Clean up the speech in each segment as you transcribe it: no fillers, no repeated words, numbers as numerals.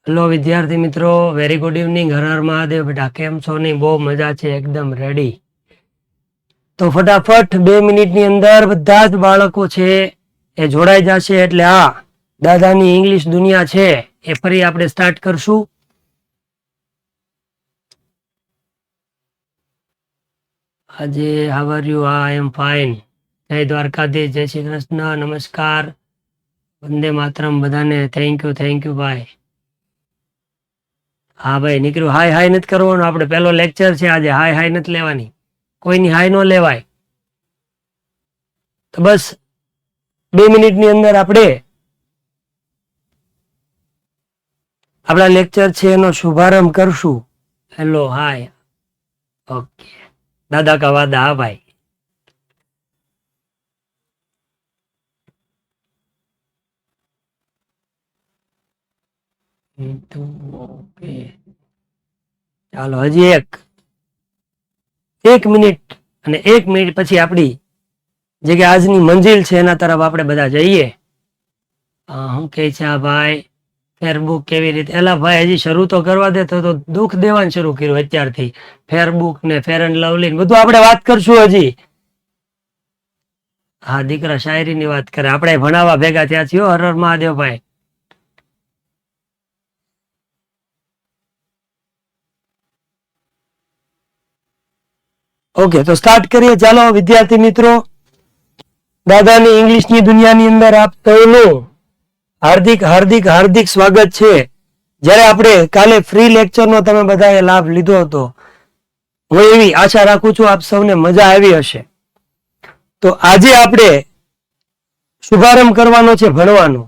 Hello વિદ્યાર્થી મિત્રો, very good evening. Har Har Mahadev. બેટા કેમ છો? નહીં, બહુ મજા છે, એકદમ રેડી. તો ફટાફટ 2 મિનિટની અંદર બધા જ બાળકો છે એ જોડાઈ જશે, એટલે આ દાદાની ઇંગ્લિશ દુનિયા છે એ ફરી આપણે સ્ટાર્ટ કરશું. આજે how are you? I am fine. જય દ્વારકાધીશ, જય શ્રી કૃષ્ણ, નમસ્કાર, વંદે માતરમ બધાને. થેન્ક યુ ભાઈ. હા ભાઈ, નીકળ્યું. હાય હાય નથી કરવાનું, આપણે પહેલો લેક્ચર છે આજે. હાય હાય નથી લેવાની, કોઈની હાય ન લેવાય. તો બસ 2 મિનિટની અંદર આપણે આપણા લેક્ચર છે એનો શુભારંભ કરશું. હેલો, હાય, ઓકે. દાદા કા વાદા. હા ભાઈ. ઓકે, ચાલો હજી એક મિનિટ, અને 1 મિનિટ પછી આપણી જે કે આજની મંજિલ છે એના તરફ આપણે બધા જઈએ. શું કે છે આ ભાઈ? ફેરબુક કેવી રીતે? એલા ભાઈ, હજી શરૂ તો કરવા દે. તો દુઃખ દેવાનું શરૂ કર્યું અત્યારથી. ફેરબુક ને ફેર એન્ડ લવલી બધું આપણે વાત કરશું હજી. હા દીકરા શાયરીની વાત કરે. આપણે ભણાવવા ભેગા થયા છીએ. હર હર મહાદેવ ભાઈ. ઓકે, તો સ્ટાર્ટ કરીએ. ચાલો વિદ્યાર્થી મિત્રો, દાદાની ઇંગ્લિશની દુનિયાની અંદર આપ સૌનું હાર્દિક હાર્દિક હાર્દિક સ્વાગત છે. જ્યારે આપણે કાલે ફ્રી લેક્ચરનો તમે બધાએ લાભ લીધો હતો, હું એવી આશા રાખું છું આપ સૌને મજા આવી હશે. તો આજે આપણે શુભારંભ કરવાનો છે ભણવાનો.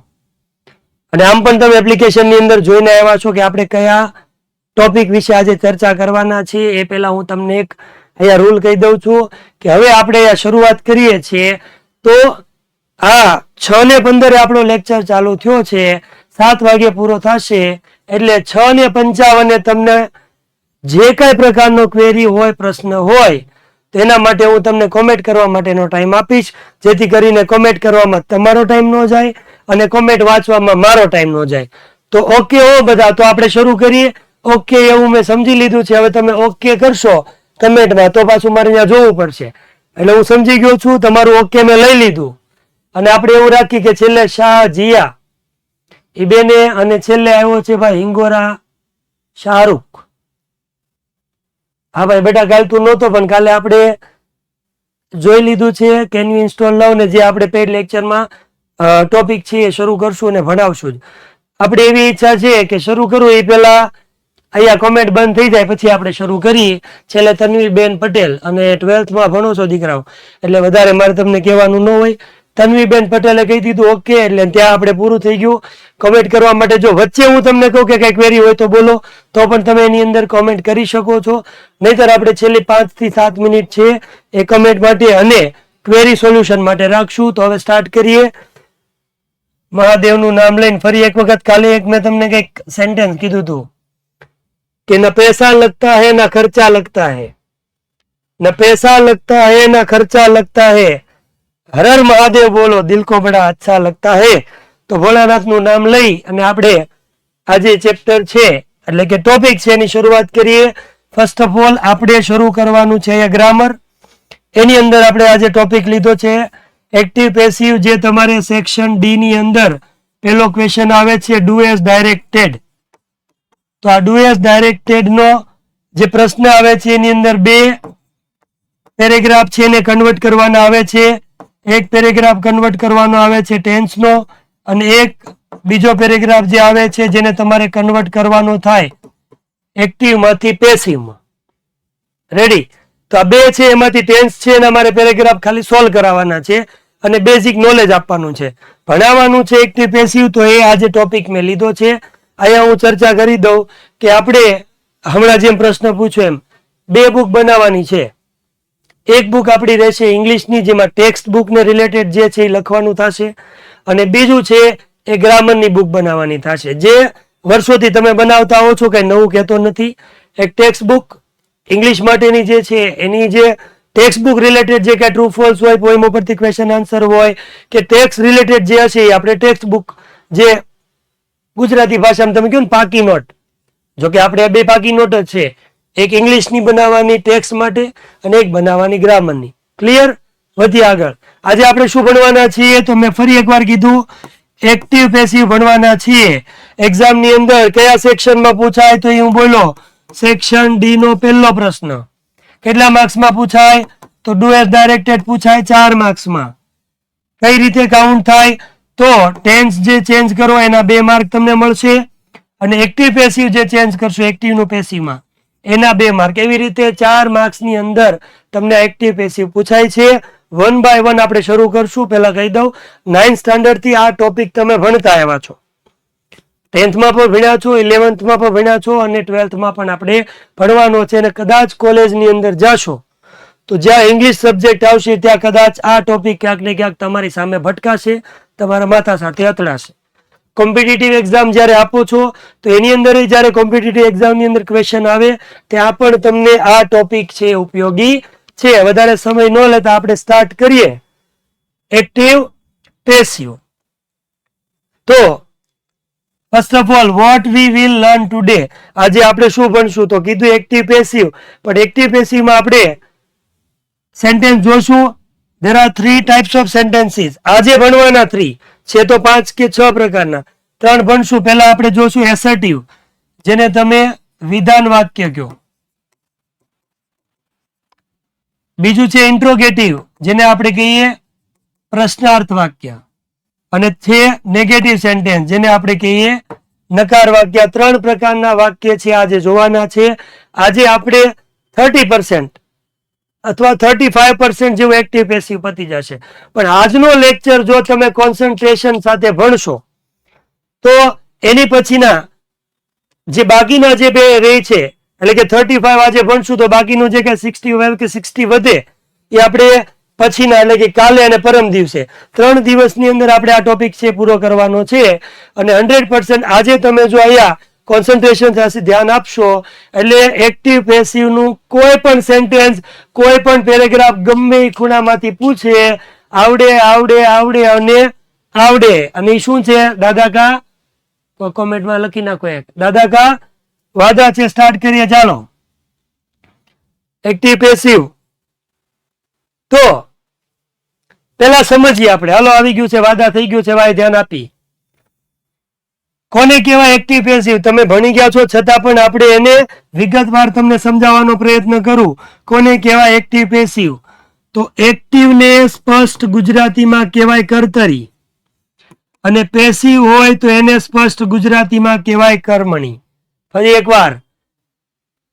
અને આમ પણ તમે એપ્લિકેશનની અંદર જોઈને આવ્યા છો કે આપણે કયા ટોપિક વિશે આજે ચર્ચા કરવાના છીએ. એ પહેલા હું તમને એક અહીંયા રૂલ કહી દઉં છું કે હવે આપણે અહીંયા શરૂઆત કરીએ છીએ. તો આ 6:15 આપણો લેક્ચર ચાલુ થયો છે, 7 વાગે પૂરો થશે. એટલે 6:55 તમને જે કઈ પ્રકારનો ક્વેરી હોય, પ્રશ્ન હોય, તો એના માટે હું તમને કોમેન્ટ કરવા માટેનો ટાઈમ આપીશ, જેથી કરીને કોમેન્ટ કરવામાં તમારો ટાઈમ ન જાય અને કોમેન્ટ વાંચવામાં મારો ટાઈમ ન જાય. તો ઓકે હો બધા? તો આપણે શરૂ કરીએ. ઓકે, એવું મેં સમજી લીધું છે. હવે તમે ઓકે કરશો કમેન્ટમાં તો પાછું મારે ત્યાં જોવું પડશે. એટલે હું સમજી ગયો છું, તમારું ઓકે મેં લઈ લીધું. અને આપણે એવું રાખીએ કે છેલ્લે શાહ જીયા એ બેને, અને છેલ્લે આવ્યો છે ભાઈ હિંગોરા શાહરૂખ. હા ભાઈ બેટા, કાલ તું નહોતો પણ કાલે આપણે જોઈ લીધું છે કેન યુ ઇન્સ્ટોલ નાઉ, ને જે આપણે પેડ લેક્ચરમાં ટોપિક છે એ શરૂ કરશું અને ભણાવશું જ. આપણે એવી ઈચ્છા છે કે શરૂ કરવું એ પહેલા અહીંયા કોમેન્ટ બંધ થઈ જાય પછી આપણે શરૂ કરીએ. છેલ્લે તન્વીબેન પટેલ, અને 12થમાં ભણો છો દીકરાઓ, એટલે વધારે મારે તમને કહેવાનું ન હોય. તન્વીબેન પટેલે કહી દીધું ઓકે, એટલે ત્યાં આપણે પૂરું થઈ ગયું કોમેન્ટ કરવા માટે. જો વચ્ચે હું તમને કહું કે કઈ ક્વેરી હોય તો બોલો, તો પણ તમે એની અંદર કોમેન્ટ કરી શકો છો. નહીતર આપણે છેલ્લી 5 થી 7 મિનિટ છે એ કમેન્ટ માટે અને ક્વેરી સોલ્યુશન માટે રાખશું. તો હવે સ્ટાર્ટ કરીએ. મહાદેવનું નામ લઈને ફરી એક વખત, કાલે એક મેં તમને કઈક સેન્ટેન્સ કીધું હતું कि न पैसा लगता है न खर्चा लगता है, न पैसा लगता है न खर्चा लगता है, हर हर महादेव बोलो दिल को बड़ा अच्छा लगता है. તો ભોળાનાથનું નામ લઈ અને આપણે આજે ચેપ્ટર છે એટલે કે ટોપિક છે એની શરૂઆત કરીએ. ફર્સ્ટ ઓફ ઓલ આપણે શરૂ કરવાનું છે ગ્રામર. એની અંદર આપણે આજે ટોપિક લીધો છે એક્ટિવ પેસિવ, જે તમારે સેક્શન ડી ની અંદર પહેલો ક્વેશ્ચન આવે છે ડુ એઝ ડાયરેક્ટેડ. તો આ ડુ એઝ ડાયરેક્ટેડ નો જે પ્રશ્ન આવે છે એની અંદર 2 પેરેગ્રાફ છે એને કન્વર્ટ કરવાના આવે છે. એક પેરેગ્રાફ કન્વર્ટ કરવાનો આવે છે ટેન્સ નો, અને એક બીજો પેરેગ્રાફ જે આવે છે જેને તમારે કન્વર્ટ કરવાનો થાય એક્ટિવ માંથી પેસિવ માં. રેડી? તો આ 2 છે એમાંથી ટેન્સ છે અને અમારે પેરેગ્રાફ ખાલી સોલ્વ કરાવવાના છે અને બેઝિક નોલેજ આપવાનું છે, ભણાવવાનું છે એક્ટિવ પેસિવ. તો એ આજે ટોપિક મેં લીધો છે. અહીંયા હું ચર્ચા કરી દઉં કે આપણે હમણાં જેમ પ્રશ્ન પૂછ્યો એમ 2 બુક બનાવવાની છે. એક બુક આપણી રહેશે ઇંગ્લિશની, જેમાં ટેક્સ્ટ બુક ને રિલેટેડ જે છે એ લખવાનું થશે, અને બીજું છે એ ગ્રામરની બુક બનાવવાની થશે, જે વર્ષોથી તમે બનાવતા હો છો, કઈ નવું કહેતો નથી. એક ટેક્સ્ટ બુક ઇંગ્લિશ માટેની જે છે એની જે ટેક્સ્ટ બુક રિલેટેડ જે કે ટ્રુ ફોલ્સ હોય, પોઈમ ઉપરથી ક્વેશ્ચન આન્સર હોય કે ટેક્સ્ટ રિલેટેડ જે હશે એ આપણે ટેક્સ્ટ બુક જે ગુજરાતી ભાષામાં તમે કહો ને પાકી નોટ, જો કે આપણે બે પાકી નોટ જ છે, એક ઇંગ્લિશની બનાવવાની ટેક્સ માટે અને એક બનાવવાની ગ્રામરની. ક્લિયર? વધી આગળ. આજે આપણે શું ભણવાના છીએ તો મેં ફરી એકવાર કીધું, એક્ટિવ પેસિવ ભણવાના છીએ. એક્ઝામની અંદર કયા સેક્શનમાં પૂછાય તો હું બોલો, સેક્શન ડી નો પહેલો પ્રશ્ન. કેટલા માર્ક્સમાં પૂછાય તો ડુ એઝ ડાયરેક્ટેડ પૂછાય 4 માર્ક્સમાં. કઈ રીતે કાઉન્ટ થાય તો ટેન્સ જે ચેન્જ કરો એના 2 માર્ક તમને મળશે, અને એક્ટિવ પેસિવ જે ચેન્જ કરશો એક્ટિવ નું પેસિવમાં એના 2 માર્ક. એવી રીતે 4 માર્ક્સની અંદર તમને એક્ટિવ પેસિવ પૂછાય છે. 1 બાય 1 આપણે શરૂ કરશું. પહેલા કહી દઉં, 9th સ્ટાન્ડર્ડ થી આ ટોપિક તમે ભણતા આવ્યા છો, 10th માં પણ ભણ્યા છો, 11th માં પણ ભણ્યા છો, અને 12th માં પણ આપણે ભણવાનો છે. અને કદાચ કોલેજની અંદર જાશો તો જ્યાં ઇંગ્લિશ સબ્જેક્ટ આવશે ત્યાં કદાચ આ ટોપિક ક્યાંક ને ક્યાંક તમારી સામે ભટકાશે, તમારા માથા સાથે અથડાશે. કોમ્પિટિટિવ એક્ઝામ જ્યારે આપો છો તો એની અંદર જ્યારે કોમ્પિટિટિવ એક્ઝામની અંદર ક્વેશ્ચન આવે ત્યાં પણ તમને આ ટોપિક છે ઉપયોગી છે. વધારે સમય ન લેતા આપણે સ્ટાર્ટ કરીએ. Active passive. તો first of all what we will learn today, આજે આપણે શું ભણશું તો કીધું એક્ટિવ પેસિવ, પણ એક્ટિવ પેસિવમાં આપણે સેન્ટેન્સ જોશું. there are 3 types of sentences. આજે ભણવાના 3 છે તો 5 કે 6 પ્રકારના 3 ભણશું. પહેલા આપણે જોશું એસર્ટિવ, જેને તમે વિધાન વાક્ય કહો. બીજું છે ઇન્ટ્રોગેટિવ, જેને આપણે કહીએ પ્રશ્નાર્થ વાક્ય, અને છે નેગેટિવ સેન્ટેન્સ, જેને આપણે કહીએ નકાર વાક્ય. 3 પ્રકારના વાક્ય છે આજે જોવાના છે. આજે આપણે 30% અથવા 35% જેવું એક્ટિવ પેસિવ પતી જશે. પણ આજનો લેક્ચર જો તમે કોન્સન્ટ્રેશન સાથે ભણશો તો એની પછીના જે બાકીના જે બે રહે છે, એટલે કે 35 આજે ભણશું તો બાકીનું જે કે 60 કે 60 વધે એ આપણે પછીના એટલે કે કાલે અને પરમ દિવસે 3 દિવસની અંદર આપણે આ ટોપિક છે પૂરો કરવાનો છે. અને 100% આજે તમે જો અહીંયા કોન્સન્ટ્રેશન સાથે ધ્યાન આપશો એટલે એક્ટિવ પેસિવ નું કોઈ પણ સેન્ટેન્સ, કોઈ પણ પેરેગ્રાફ ગમે એ ખૂણામાંથી પૂછે, આવડે આવડે આવડે અને આવડે. અને શું છે દાદા કા, કોમેન્ટમાં લખી નાખો એક, દાદા કા વાદા છે. સ્ટાર્ટ કરીએ ચાલો. એક્ટિવ પેસિવ તો પેલા સમજીએ આપણે. હાલો આવી ગયું છે, વાદા થઈ ગયું છે, ભાઈ ધ્યાન આપી. કોને કહેવાય એક્ટિવ પેસિવ? તમે ભણી ગયા છો છતાં પણ આપણે એને વિગતવાર તમને સમજાવવાનો પ્રયત્ન કરું. કોને કહેવાય એક્ટિવ પેસિવ? તો એક્ટિવને સ્પષ્ટ ગુજરાતીમાં કહેવાય કર્તરી, અને પેસિવ હોય તો એને સ્પષ્ટ ગુજરાતીમાં કહેવાય કર્મણી. ફરી એકવાર,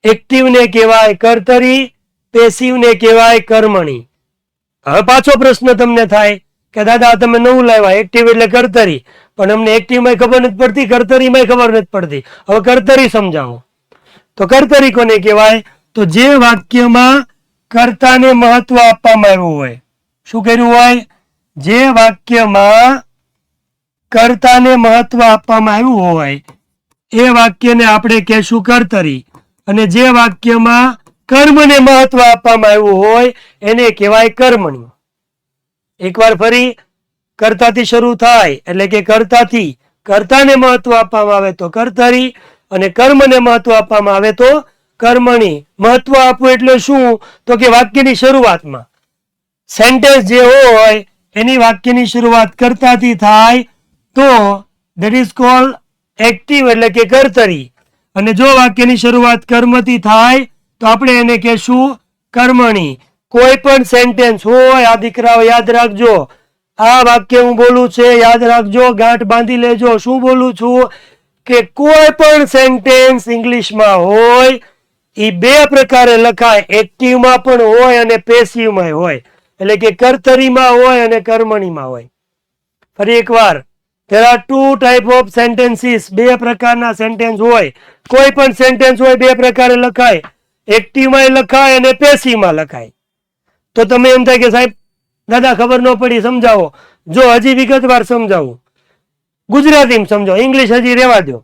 એક્ટિવને કહેવાય કર્તરી, પેસિવને કહેવાય કર્મણી. હવે પાછો પ્રશ્ન તમને થાય કે દાદા તમે નવું લાવ્યા, એક્ટિવ એટલે કર્તરી, પણ અમને એક્ટિવમાં ખબર નથી પડતી, કર્તરીમાં ખબર નથી પડતી. હવે કર્તરી સમજાવો. તો કર્તરી કોને કહેવાય? તો જે વાક્યમાં કર્તાને મહત્વ આપવામાં આવ્યું હોય. શું કર્યું હોય? જે વાક્યમાં કર્તાને મહત્વ આપવામાં આવ્યું હોય એ વાક્યને આપણે કહેશું કર્તરી, અને જે વાક્યમાં કર્મને મહત્વ આપવામાં આવ્યું હોય એને કહેવાય કર્મણી. એકવાર ફરી, કર્તાથી શરૂ થાય એટલે કે કર્તાથી કર્તાને મહત્વ આપવામાં આવે તો કર્તરી, અને કર્મને મહત્વ આપવામાં આવે તો કર્મણી. મહત્વ આપવું એટલે શું? તો કે વાક્યની શરૂઆતમાં સેન્ટેન્સ જે હોય એની વાક્યની શરૂઆત કર્તાથી થાય તો ધેટ ઇઝ કોલ્ડ એક્ટિવ એટલે કે કર્તરી, અને જો વાક્યની શરૂઆત કર્મથી થાય તો આપણે એને કહેશું કર્મણી. કોઈ પણ સેન્ટેન્સ હોય, આ દીકરાઓ યાદ રાખજો, આ વાક્ય હું બોલું છે યાદ રાખજો, ગાંઠ બાંધી લેજો. શું બોલું છું? કે કોઈ પણ સેન્ટેન્સ ઇંગ્લિશમાં હોય એ 2 પ્રકારે લખાય, એક્ટિવમાં પણ હોય અને પેસિવમાં હોય, એટલે કે કર્તરીમાં હોય અને કર્મણીમાં હોય. ફરી એકવાર, there are 2 type of sentences. 2 પ્રકારના સેન્ટેન્સ હોય. કોઈ પણ સેન્ટેન્સ હોય 2 પ્રકારે લખાય, એક્ટિવમાં લખાય અને પેસિવમાં લખાય. તો તમે એમ થાય કે સાહેબ દાદા ખબર ન પડી, સમજાવો. જો હજી વિગતવાર સમજાવું, ગુજરાતીમાં સમજાવો, ઇંગ્લિશ હજી રહેવા દો.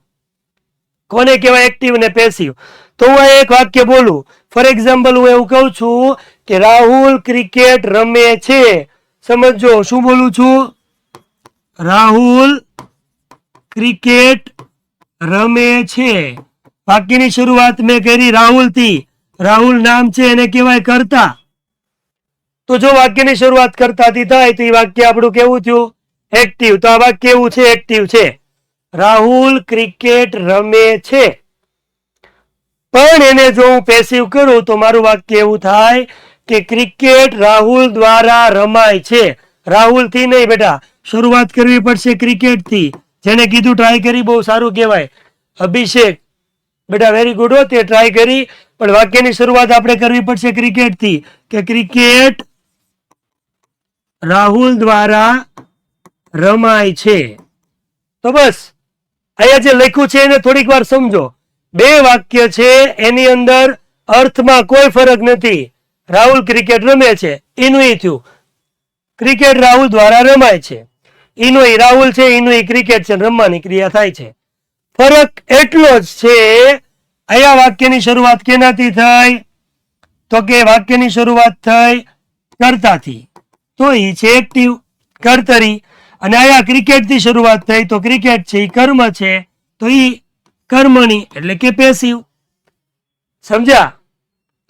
કોને કહેવાય એક્ટિવ અને પેસિવ? તો હું એક વાક્ય બોલું. ફોર એક્ઝામ્પલ હું એવું કહું છું કે રાહુલ ક્રિકેટ રમે છે. સમજો શું બોલું છું? રાહુલ ક્રિકેટ રમે છે. વાક્યની શરૂઆત મેં કરી રાહુલ થી. રાહુલ નામ છે એને કહેવાય કર્તા. તો જો વાક્યની શરૂઆત કર્તાથી થાય તો એ વાક્ય આપણું કેવું થયું? એક્ટિવ. તો આ વાક્ય કેવું છે? એક્ટિવ છે. રાહુલ ક્રિકેટ રમે છે. પણ એને જો હું પેસિવ કરું તો મારું વાક્ય એવું થાય કે ક્રિકેટ રાહુલ દ્વારા રમાય છે. રાહુલ થી નહીં બેટા, શરૂઆત કરવી પડશે ક્રિકેટ થી. જેને કીધું ટ્રાય કરી, બહુ સારું કહેવાય. અભિષેક બેટા વેરી ગુડ હો, તે ટ્રાય કરી. પણ વાક્યની શરૂઆત આપણે કરવી પડશે ક્રિકેટ થી, કે ક્રિકેટ રાહુલ દ્વારા રમાય છે. તો બસ અહીંયા જે લખ્યું છે એને થોડીક વાર સમજો. બે વાક્ય છે, એની અંદર અર્થમાં કોઈ ફરક નથી. રાહુલ ક્રિકેટ રમે છે, એનું એ થયું. ક્રિકેટ રાહુલ દ્વારા રમાય છે, એનું એ રાહુલ છે, એનું એ ક્રિકેટ છે, રમવાની ક્રિયા થાય છે. ફરક એટલો જ છે. અહીંયા વાક્યની શરૂઆત કેનાથી થઈ? તો કે વાક્યની શરૂઆત થઈ કર્તાથી. તો એ છે એક્ટિવ, કર્તરી. અને અહીંયા ક્રિકેટ થી શરૂઆત થઈ તો ક્રિકેટ છે એ કર્મ છે, તો એ કર્મણી એટલે કે પેસિવ. સમજ્યા?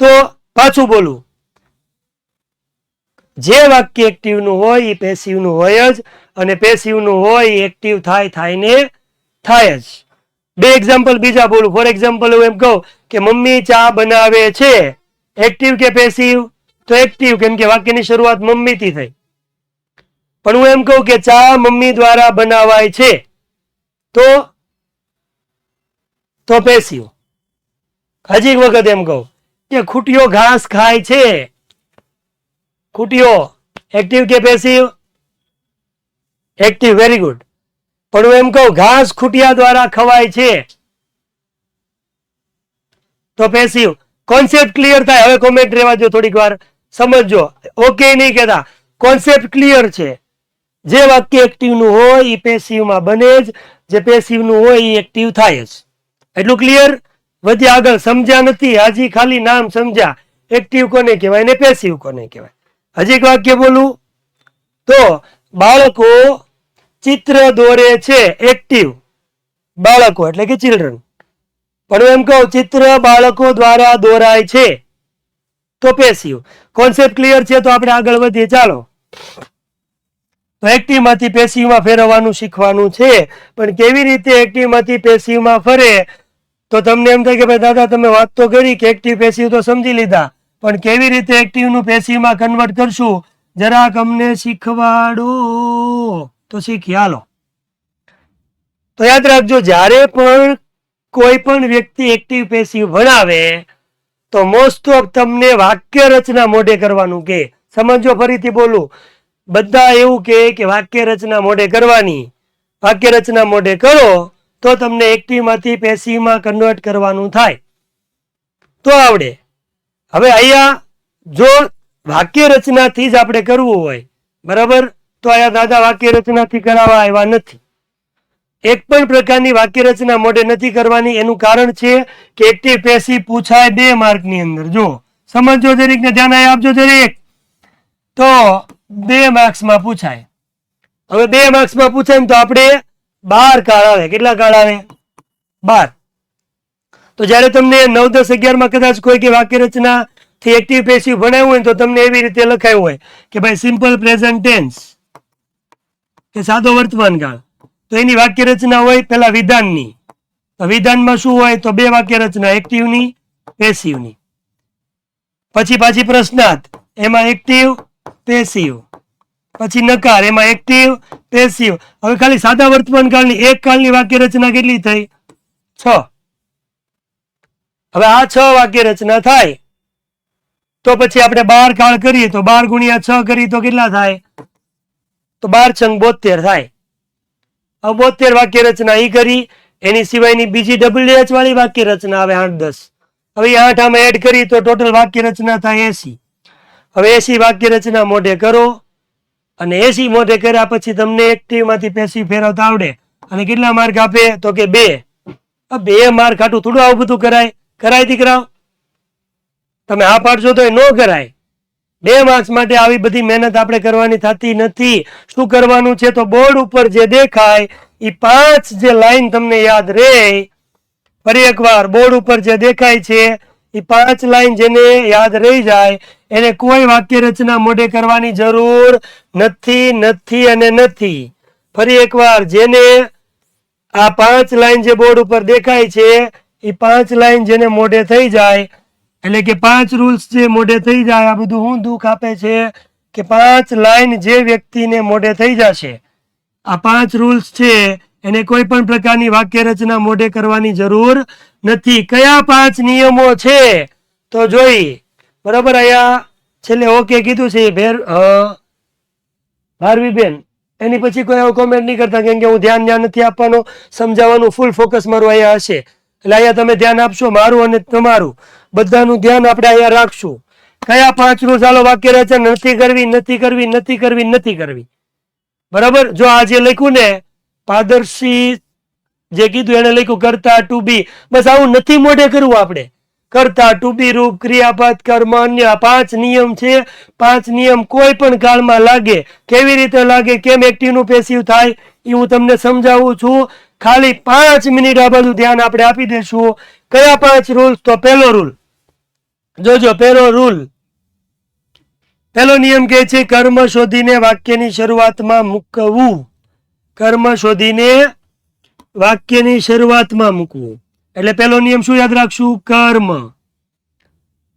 તો પાછું બોલું, જે વાક્ય એક્ટિવ નું હોય એ પેસિવ નું હોય જ, અને પેસિવ નું હોય એ એક્ટિવ થાય ને થાય જ. બે એક્ઝામ્પલ બીજા બોલું. ફોર એક્ઝામ્પલ હું એમ કહું કે મમ્મી ચા બનાવે છે. એક્ટિવ કે પેસિવ? તો એક્ટિવ, કેમ કે વાક્યની શરૂઆત મમ્મી થી થઈ. પણ હું એમ કહું કે ચા મમ્મી દ્વારા બનાવાય છે, તો પેસિવ. હજી એક વખત એમ કહું કે ખૂટીઓ ઘાસ ખાય છે. ખૂટીઓ એક્ટિવ કે પેસિવ? Active, very good. પણ હું એમ કહું ઘાસ ખૂટિયા દ્વારા ખવાય છે, તો પેસિવ. કોન્સેપ્ટ ક્લિયર થાય? હવે કોમેન્ટ રહેવા દો, થોડીક વાર સમજજો. ઓકે નહીં કહેતા, કોન્સેપ્ટ ક્લિયર છે. જે વાક્ય એક્ટિવ નું હોય એ પેસિવ માં બને જ, જે પેસિવ નું હોય એ એક્ટિવ થાય જ. એટલું ક્લિયર? વધી આગળ સમજ્યા નથી? હજી ખાલી નામ સમજ્યા. એક્ટિવ કોને કહેવાય ને પેસિવ કોને કહેવાય? હજી એક વાક્ય બોલું તો બાળકો ચિત્ર દોરે છે. એક્ટિવ, બાળકો એટલે કે ચિલ્ડ્રન. પણ હું એમ કહું ચિત્ર બાળકો દ્વારા દોરાય છે, તો પેસિવ. કોન્સેપ્ટ ક્લિયર છે? તો આપણે આગળ વધીએ. ચાલો. તો એક્ટિવ માંથી પેસિવ માં ફેરવવાનું શીખવાનું છે. પણ કેવી રીતે એક્ટિવ માંથી પેસિવ માં ફરે? તો તમને એમ થાય કે ભાઈ દાદા તમે વાત તો કરી કે એક્ટિવ પેસિવ તો સમજી લીધા, પણ કેવી રીતે એક્ટિવ નું પેસિવ માં કન્વર્ટ કરશું જરાક અમને શીખવાડો. તો શીખી હાલો. તો યાદ રાખજો, જ્યારે પણ કોઈ પણ વ્યક્તિ એક્ટિવ પેસિવ ભણાવે તો મોસ્ટ ઓફ તમને વાક્ય રચના મોઢે કરવાનું કે. સમજો, ફરીથી બોલું. બધા એવું કે વાક્ય રચના મોઢે કરવાની. વાક્ય રચના મોઢે કરો તો તમને એક્ટિવ માંથી પેસિવ માં કન્વર્ટ કરવાનું થાય, તો આવડે. હવે અહીંયા જો વાક્ય રચનાથી જ આપણે કરવું હોય, બરાબર, તો અહીંયા દાદા વાક્ય રચનાથી કરાવવા આવ્યા નથી. એક પણ પ્રકારની વાક્ય રચના મોઢે નથી કરવાની. એનું કારણ છે કે એક્ટિવ પેસિવ પૂછાય 2 માર્કની અંદર. જો સમજો જરીક ને ધ્યાન આપજો જરીક. તો 2 માર્ક્સમાં પૂછાય. હવે 2 માર્ક્સમાં પૂછાય ને તો આપણે 12 કાળ આવે. કેટલા કાળ આવે? 12. તો જયારે તમને 9, 10, 11 માં કદાચ કોઈ કે વાક્ય રચના થી એક્ટિવ પેસિવ ભણાવ્યું હોય તો તમને એવી રીતે લખાયું હોય કે ભાઈ સિમ્પલ પ્રેઝન્ટ ટેન્સ કે સાદો વર્તમાન કાળ. તો એની વાક્ય રચના હોય પેલા વિધાનની. તો વિધાનમાં શું હોય? તો 2 વાક્ય રચના, એક્ટિવની, પેસિવની. પછી પાછી પ્રશ્નાર્થ, એમાં એક્ટિવ, પેસિવ. પછી નકાર, એમાં એક્ટિવ, પેસિવ. હવે ખાલી સાદા વર્તમાન કાળની એક કાળની વાક્ય રચના કેટલી થઈ? 6. હવે આ 6 વાક્ય રચના થાય તો પછી આપણે 12 કાળ કરીએ તો 12 ગુણ્યા 6 કરીએ તો કેટલા થાય? તો 12 છંગ 72 થાય. હવે 72 વાક્ય રચના ઈ કરી. એની સિવાયની બીજી WH વાળી વાક્ય રચના આવે 8, 10. હવે 8 આમાં એડ કરી તો ટોટલ વાક્ય રચના થાય 80. હવે 80 વાક્ય રચના મોઢે કરો અને 80 મોઢે કર્યા પછી તમને એક્ટિવ માંથી પેસિવ ફેરવતા આવડે. અને કેટલા માર્ક આપે? તો કે 2. 2 માર્ક હાટું થોડું આવું બધું કરાય? કરાય દીકરાઓ? તમે આ પાડશો તો ન કરાય. 2 માર્ક્સ માટે આવી બધી મહેનત આપણે કરવાની થતી નથી. શું કરવાનું છે? તો બોર્ડ ઉપર જે દેખાય એ 5 જે લાઈન તમને યાદ રહે, ફરી એકવાર બોર્ડ ઉપર જે દેખાય છે એ 5 લાઈન જેને યાદ રહી જાય એને કોઈ વાક્ય રચના મોઢે કરવાની જરૂર નથી, નથી અને નથી. ફરી એકવાર જેને આ 5 લાઈન જે બોર્ડ ઉપર દેખાય છે એ 5 લાઈન જેને મોઢે થઈ જાય, એટલે કે 5 રૂલ્સ જે મોઢે થઈ જાય, આ બધું હું દુઃખ આપે છે કે 5 લાઈન જે વ્યક્તિને મોઢે થઈ જશે, આ 5 રૂલ્સ છે એને કોઈ પણ પ્રકારની વાક્ય રચના મોઢે કરવાની જરૂર નથી. કયા 5 નિયમો છે તો જોઈ, બરાબર. અહીંયા છેલ્લે ઓકે કીધું છે ભારવીબેન, એની પછી કોઈ એવો કોમેન્ટ નહીં કરતા, કેમ કે હું ધ્યાન નથી આપવાનો, સમજાવવાનું ફૂલ ફોકસ મારું અહીંયા હશે. એટલે અહીંયા તમે ધ્યાન આપશો, મારું અને તમારું બધાનું ધ્યાન આપણે અહીંયા રાખશું. કયા 5 રૂલ્સ? ચાલો, વાક્ય રચના નથી કરવી, નથી કરવી, નથી કરવી, નથી કરવી. બરાબર. જો આ જે લખ્યું ને પાદર્શી જે કીધું એને લખ્યું કરતા ટુ બી, બસ આવું નથી મોઢે કરવું આપણે. કરતા ટુ બી રૂપ ક્રિયાપદ કર્મ અન્ય 5 નિયમ છે. 5 નિયમ કોઈ પણ કાળમાં લાગે. કેવી રીતે લાગે, કેમ એક્ટિવ નું પેસિવ થાય એ હું તમને સમજાવું છું. ખાલી 5 મિનિટ આ બધું ધ્યાન આપણે આપી દેશું. કયા 5 રૂલ? તો પહેલો રૂલ જોજો. પહેલો નિયમ કે છે કર્મ શોધીને વાક્યની શરૂઆતમાં મૂકવું. કર્મ શોધીને વાક્યની શરૂઆતમાં મૂકવું. એટલે પહેલો નિયમ શું યાદ રાખશું? કર્મ.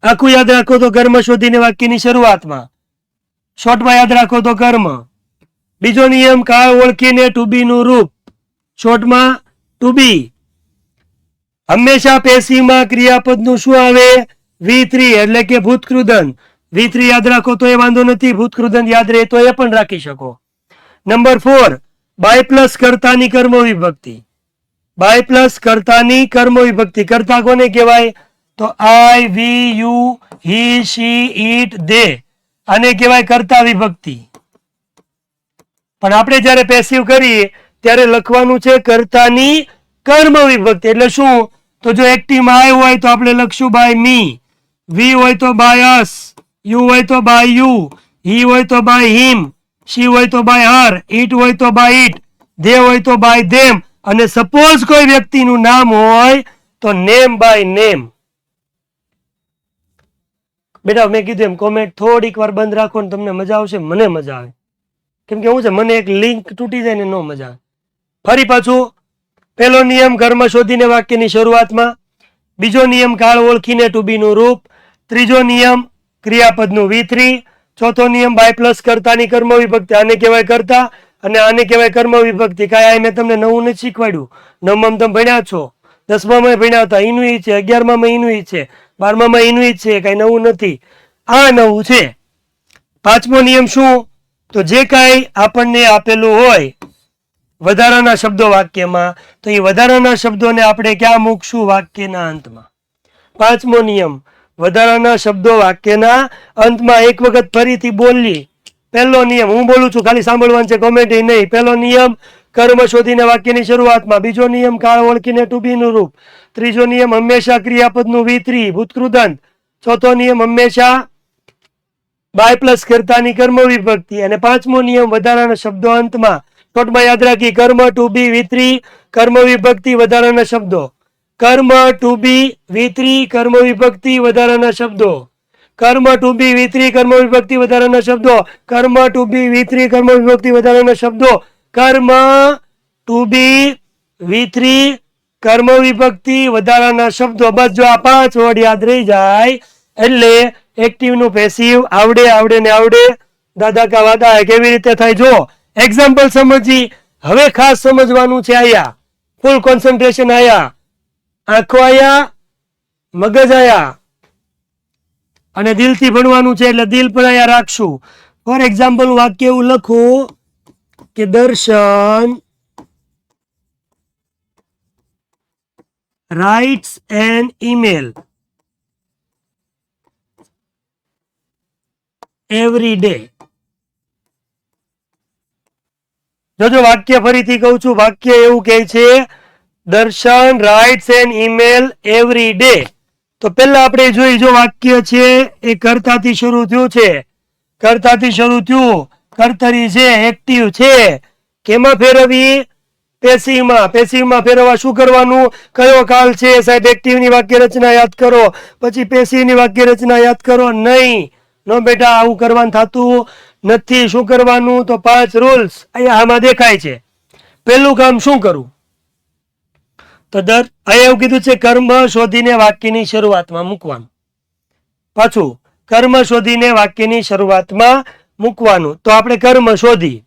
આખું યાદ રાખો તો કર્મ શોધીને વાક્યની શરૂઆતમાં. શોર્ટમાં યાદ રાખો તો કર્મ. બીજો નિયમ કાળ ઓળખીને ટુ બી નું રૂપ. શોર્ટમાં ટુ બી. હંમેશા પેશીમાં ક્રિયાપદનું શું આવે? V3, એટલે કે ભૂતકૃદંત. V3 યાદ રાખો તો એ વાંધો નથી, ભૂતકૃદંત યાદ રહે તો એ પણ રાખી શકો. નંબર 4 બાય પ્લસ કર્તાની કર્મ વિભક્તિ. બાય પ્લસ કર્તાની કર્મ વિભક્તિ. કર્તા કોને કહેવાય? તો આઈ, વી, યુ, હી, શી, ઈટ, દે. આને કહેવાય કર્તા વિભક્તિ. પણ આપણે જ્યારે પેસિવ કરીએ ત્યારે લખવાનું છે કર્તાની કર્મ વિભક્તિ. એટલે શું? તો જો એક્ટિવમાં આઈ હોય તો આપણે લખશું બાય મી, વી હોય તો બાય અસ, યુ હોય તો બાય યુ, હી હોય તો બાય હિમ, શી હોય તો બાય હર, ઈટ હોય તો બાય ઈટ, ધે હોય તો બાય ધેમ, અને સપોઝ કોઈ વ્યક્તિનું નામ હોય તો નેમ બાય નેમ. બેટા મેં કીધું એમ કોમેન્ટ થોડીક વાર બંધ રાખો ને તમને મજા આવશે, મને મજા આવે. કેમ કે શું છે, મને એક લિંક તૂટી જાય ને નો મજા આવે. ફરી પાછું, પહેલો નિયમ કર્મ શોધીને વાક્યની શરૂઆતમાં. બીજો નિયમ કાળ ઓળખીને ટુ બી નું રૂપ. ત્રીજો નિયમ ક્રિયાપદનું V3. ચોથો નિયમ બાય પ્લસ કર્તાની કર્મ વિભક્તિ. આને કહેવાય કર્તા અને આને કહેવાય કર્મ વિભક્તિ. કાંઈ મેં તમને નવું નથી શીખવાડ્યું. 9માં તમે ભણ્યા છો, 10માં ભણ્યા હતા. એનું ઈ છે, 11માં એનું ઈ છે, 12માં એનું ઈ છે. કાંઈ નવું નથી, આ નવું છે. 5મો નિયમ શું? તો જે કાંઈ આપણને આપેલું હોય વધારાના શબ્દો વાક્યમાં, તો એ વધારાના શબ્દોને આપણે ક્યાં મૂકશું? વાક્યના અંતમાં. 5મો નિયમ વધારાના શબ્દો વાક્યના અંતમાં. એક વખત ફરીથી બોલી. પહેલો નિયમ હું બોલું છું, ખાલી સાંભળવાનું છે, કોમેન્ટ નહીં. પહેલો નિયમ કર્મ શોધીને વાક્યની શરૂઆતમાં. બીજો નિયમ કાળ ઓળખીને ટુ બી નું રૂપ. ત્રીજો નિયમ હંમેશા ક્રિયાપદનું V3 ભૂતકૃદંત. ચોથો નિયમ હંમેશા બાય પ્લસ કર્તાની કર્મ વિભક્તિ. અને 5મો નિયમ વધારાના શબ્દો અંતમાં. શોર્ટમાં યાદ રાખી, કર્મ ટુ બી V3 કર્મ વિભક્તિ વધારાના શબ્દો. કર્મ ટુ બી V3 કર્મ વિભક્તિ વધારાના શબ્દો. કર્મ ટુ બી V3 કર્મ વિભક્તિ વધારાના શબ્દો. કર્મ ટુ બી V3 કર્મ વિભક્તિ વધારાના શબ્દો. કર્મ ટુ બી V3 કર્મ વિભક્તિ વધારાના શબ્દો. બસ જો આ 5 વર્ડ યાદ રહી જાય એટલે એક્ટિવ નું પેસિવ આવડે ને આવડે. દાદા કા વાદા કેવી રીતે થાય જો એક્ઝામ્પલ સમજી. હવે ખાસ સમજવાનું છે. આયા ફૂલ કોન્સન્ટ્રેશન. આયા આંખો, આયા મગજ, આયા અને દિલથી ભણવાનું છે એટલે દિલ પણ આયા રાખશું. ફોર એક્ઝામ્પલ વાક્ય એવું લખું કે દર્શન writes an email every day. જો વાક્ય ફરીથી કહું છું, વાક્ય એવું કહે છે દર્શન writes an email every day. તો પહેલા આપણે જોઈ, જો વાક્ય છે એ કર્તાથી શરૂ થયું છે. કર્તાથી શરૂ થયું, કર્તરી છે, એક્ટિવ છે. કેમાં ફેરવી? પેસિવમાં ફેરવવા શું કરવાનું? કયો કાળ છે સાહેબ? એક્ટિવની વાક્ય રચના યાદ કરો, પછી પેસિવની વાક્ય રચના યાદ કરો. નહીં, નો બેટા, આવું કરવાનું થતું નથી. શું કરવાનું? તો 5 રૂલ્સ અહીંયા આમાં દેખાય છે. પહેલું કામ શું કરવું? તો અહીંયા એવું કીધું છે, કર્મ શોધીને વાક્યની શરૂઆતમાં મૂકવાનું. પાછું કર્મ શોધીને વાક્યની શરૂઆતમાં મૂકવાનું. તો આપણે કર્મ શોધી,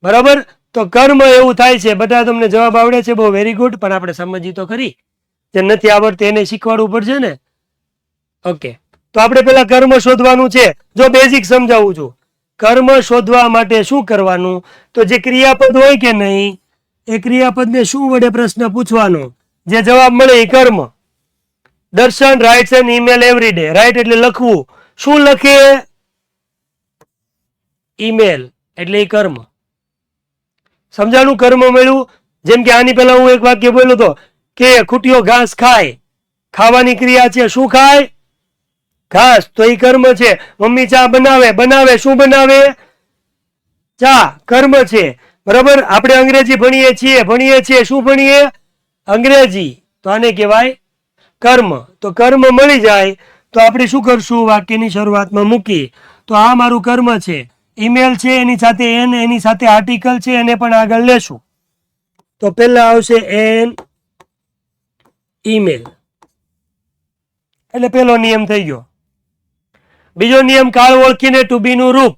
બરાબર. તો કર્મ એવું થાય છે. બધા તમને જવાબ આવડે છે, બહુ વેરી ગુડ. પણ આપણે સમજી તો ખરી, જે નથી આવડતું એને શીખવાડવું પડશે ને. ઓકે, તો આપણે પેલા કર્મ શોધવાનું છે. જો બેઝિક સમજાવું છું. કર્મ શોધવા માટે શું કરવાનું? તો જે ક્રિયાપદ હોય કે નહીં, એ ક્રિયાપદને શું વડે પ્રશ્ન પૂછવાનો, જે જવાબ મળે એ કર્મ. Darshan writes an email every day. Write એટલે લખવું. શું લખે? ઈમેલ એટલે એ કર્મ. સમજાણું? કર્મ મળ્યું. જેમ કે આની પહેલા હું એક વાક્ય બોલ્યો હતો કે ખૂટ્યો ઘાસ ખાય. ખાવાની ક્રિયા છે. શું ખાય? ઘાસ. તો એ કર્મ છે. મમ્મી ચા બનાવે. શું બનાવે? ચા. કર્મ છે, બરાબર. આપણે અંગ્રેજી ભણીએ છીએ. શું ભણીએ? અંગ્રેજી. તો આને કહેવાય કર્મ. તો કર્મ મળી જાય તો આપણે શું કરશું? વાક્યની શરૂઆતમાં મૂકી. તો આ મારું કર્મ છે. ઈમેલ છે, એની સાથે એન, એની સાથે આર્ટિકલ છે, એને પણ આગળ લેશું. તો પહેલા આવશે એન ઈમેલ, એટલે પહેલો નિયમ થઈ ગયો. બીજો નિયમ, કાળ ઓળખીને ટુ બી નું રૂપ.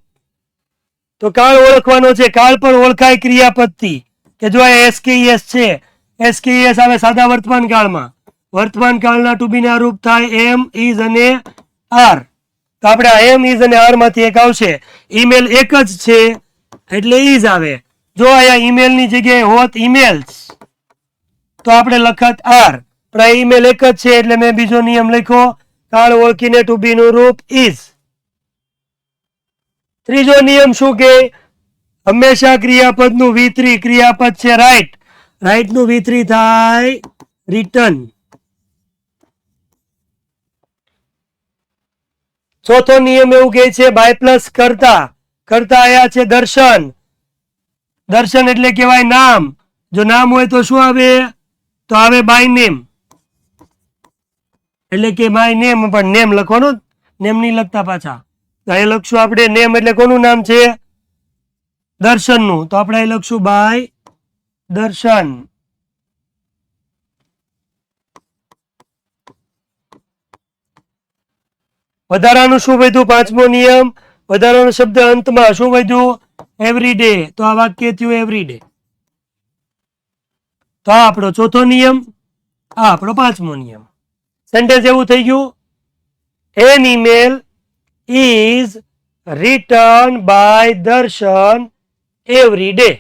તો કાળ ઓળખવાનો છે. કાળ પણ ઓળખાય ક્રિયાપદથી. કે જો આ એસકેઈએસ છે, એસકેઈએસ આવે સાદા વર્તમાન કાળમાં. વર્તમાન કાળના ટુ બી ના રૂપ થાય એમ, ઇઝ અને આર. તો આપણે આ એમ, ઇઝ અને આર માંથી એક આવશે. ઈમેલ એક જ છે એટલે ઇઝ આવે. જો અહીંયા ઈમેલ ની જગ્યાએ હોત ઈમેલ્સ તો આપણે લખત આર. પણ આ ઈમેલ એક જ છે એટલે મેં બીજો નિયમ લખ્યો, કાળ ઓળખીને ટુ બી નું રૂપ ઇઝ. ત્રીજો નિયમ શું કે? હંમેશા ક્રિયાપદ નું V3, ક્રિયાપદ છે રાઇટ, રાઇટ નું V3 થાય રિટર્ન. ચોથો નિયમ એવું કહે છે, બાય પ્લસ કરતા. કરતા આયા છે દર્શન. દર્શન એટલે કહેવાય નામ. જો નામ હોય તો શું આવે? તો આવે બાય નેમ. એટલે કે માય નેમ, પણ નેમ લખવાનો, નેમ નહીં લખતા પાછા. તો અહીં લખશું આપણે નેમ એટલે કોનું નામ છે? દર્શનનું. તો આપણે અહીં લખશું બાય દર્શન. વધારાનું શું વધ્યું? પાંચમો નિયમ, વધારાનો શબ્દ અંતમાં. શું વધ્યું? Every day. તો આ વાક્ય થયું એવરી ડે. તો આ આપણો ચોથો નિયમ, આ આપણો પાંચમો નિયમ. સેન્ટેન્સ એવું થઈ ગયું, an email is return by Darshan every day.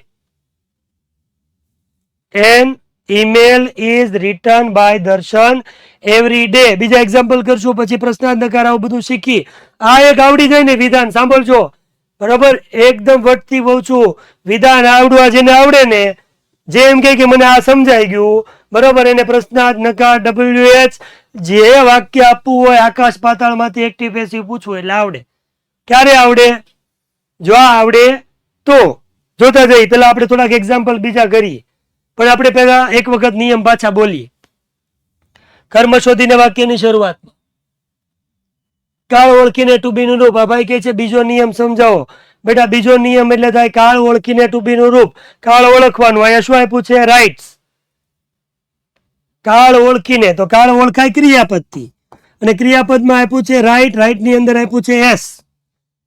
An email is return by Darshan every day. બીજા એક્ઝામ્પલ કરશું, પછી પ્રશ્નાર્થ આવું બધું શીખી. આ એક આવડી જાય ને વિધાન, સાંભળજો બરાબર. એકદમ વટથી બહુ છું વિધાન આવડવા જેને આવડે ને, જેમ કે મને આ સમજાઈ ગયું બરાબર, એને પ્રશ્નાર્થ નકાર WH જે વાક્ય આપવું હોય આકાશ પાતાળ માંથી એક્ટિવ પેસિવ પૂછવું એટલે આવડે. ક્યારે આવડે? જો આવડે તો. જોતા જઈ. પેલા આપણે થોડાક એક્ઝામ્પલ બીજા કરીએ, પણ આપણે પેલા એક વખત નિયમ પાછા બોલીએ. કર્મ શોધીને વાક્યની શરૂઆતમાં કાળ ઓળખીને ટુ બી નું રૂપ. આ ભાઈ કહે છે બીજો નિયમ સમજાવો. બેટા બીજો નિયમ એટલે થાય કાળ ઓળખીને ટુ બી નું રૂપ. કાળ ઓળખવાનું. અહીંયા શું આપ્યું છે? રાઇટ્સ. કાળ ઓળખીને, તો કાળ ઓળખાય ક્રિયાપદથી, અને ક્રિયાપદમાં આપ્યું છે રાઇટ. રાઇટ ની અંદર આપ્યું છે એસ.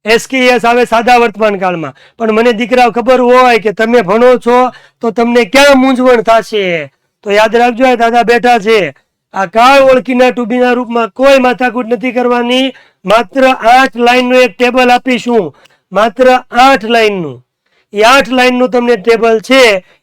એસકેએસ આવે સાદા વર્તમાન કાળમાં. પણ મને દીકરા ખબર હોય કે તમે ભણો છો તો તમને ક્યાં મૂંઝવણ થશે, તો યાદ રાખજો દાદા બેઠા છે. આ કાળ ઓળખીના ટુ બી ના રૂપમાં કોઈ માથાકૂટ નથી કરવાની. માત્ર 8 લાઈન નું એક ટેબલ આપીશું. માત્ર 8 લાઈનનું. એ 8 લાઈનનું તમને ટેબલ છે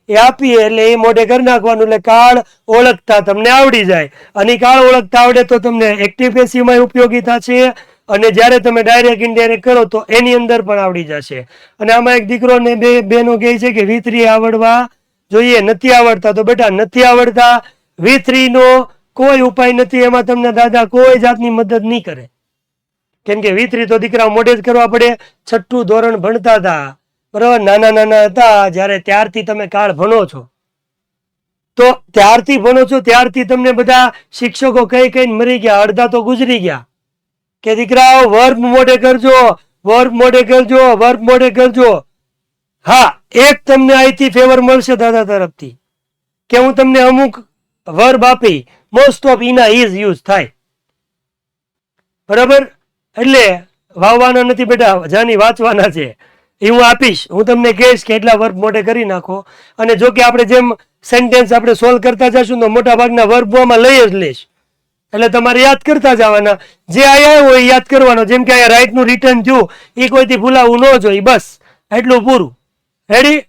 એ આપીએ એટલે એ મોઢે કરી નાખવાનું. એટલે કાળ ઓળખતા તમને આવડી જાય. અને કાળ ઓળખતા આવડે તો તમને એક્ટિવ પેસિવમાં ઉપયોગી થશે, અને જ્યારે તમે ડાયરેક્ટ ઇનડાયરેક્ટ કરો તો એની અંદર પણ આવડી જશે. અને આમાં એક દીકરો ને બે બેનો કહે છે કે V3 આવડવા જોઈએ. નથી આવડતા તો બેટા નથી આવડતા. V3 નો કોઈ ઉપાય નથી. એમાં તમને દાદા કોઈ જાતની મદદ નહીં કરે, કેમ કે V3 તો દીકરા મોઢે જ કરવા પડે. 6ઠું ધોરણ ભણતા હતા બરાબર, નાના નાના હતા જ્યારે, ત્યારથી તમે કાળ ભણો છો તો ત્યારથી ભણો છો ત્યારથી તમને બધા શિક્ષકો કઈ કઈ મરી ગયા, અડધા તો ગુજરી ગયા કે દીકરાઓ વર્બ મોઢે કરજો, વર્બ મોઢે કરજો, વર્બ મોઢે કરજો. હા, એક તમને અહીંથી ફેવર મળશે દાદા તરફથી કે હું તમને અમુક વર્બ આપી, મોસ્ટ ઓફ ઇના ઇઝ યુઝ થાય. બરાબર? એટલે વાવવાના નથી બેટા, જાની વાંચવાના છે એ હું આપીશ. હું તમને કહીશ કે એટલા વર્બ મોઢે કરી નાખો. અને જો કે આપણે જેમ સેન્ટેન્સ આપણે સોલ્વ કરતા જશું તો મોટા ભાગના વર્બ આમાં લઈ જ લઈશ. એટલે તમારે યાદ કરતા જવાના, જે આયા હોય એ યાદ કરવાનો. જેમ કે અહીંયા રાઈટ નું રિટર્ન થયું એ કોઈથી ભૂલાવું ન જોઈએ, બસ એટલું પૂરું. રેડી?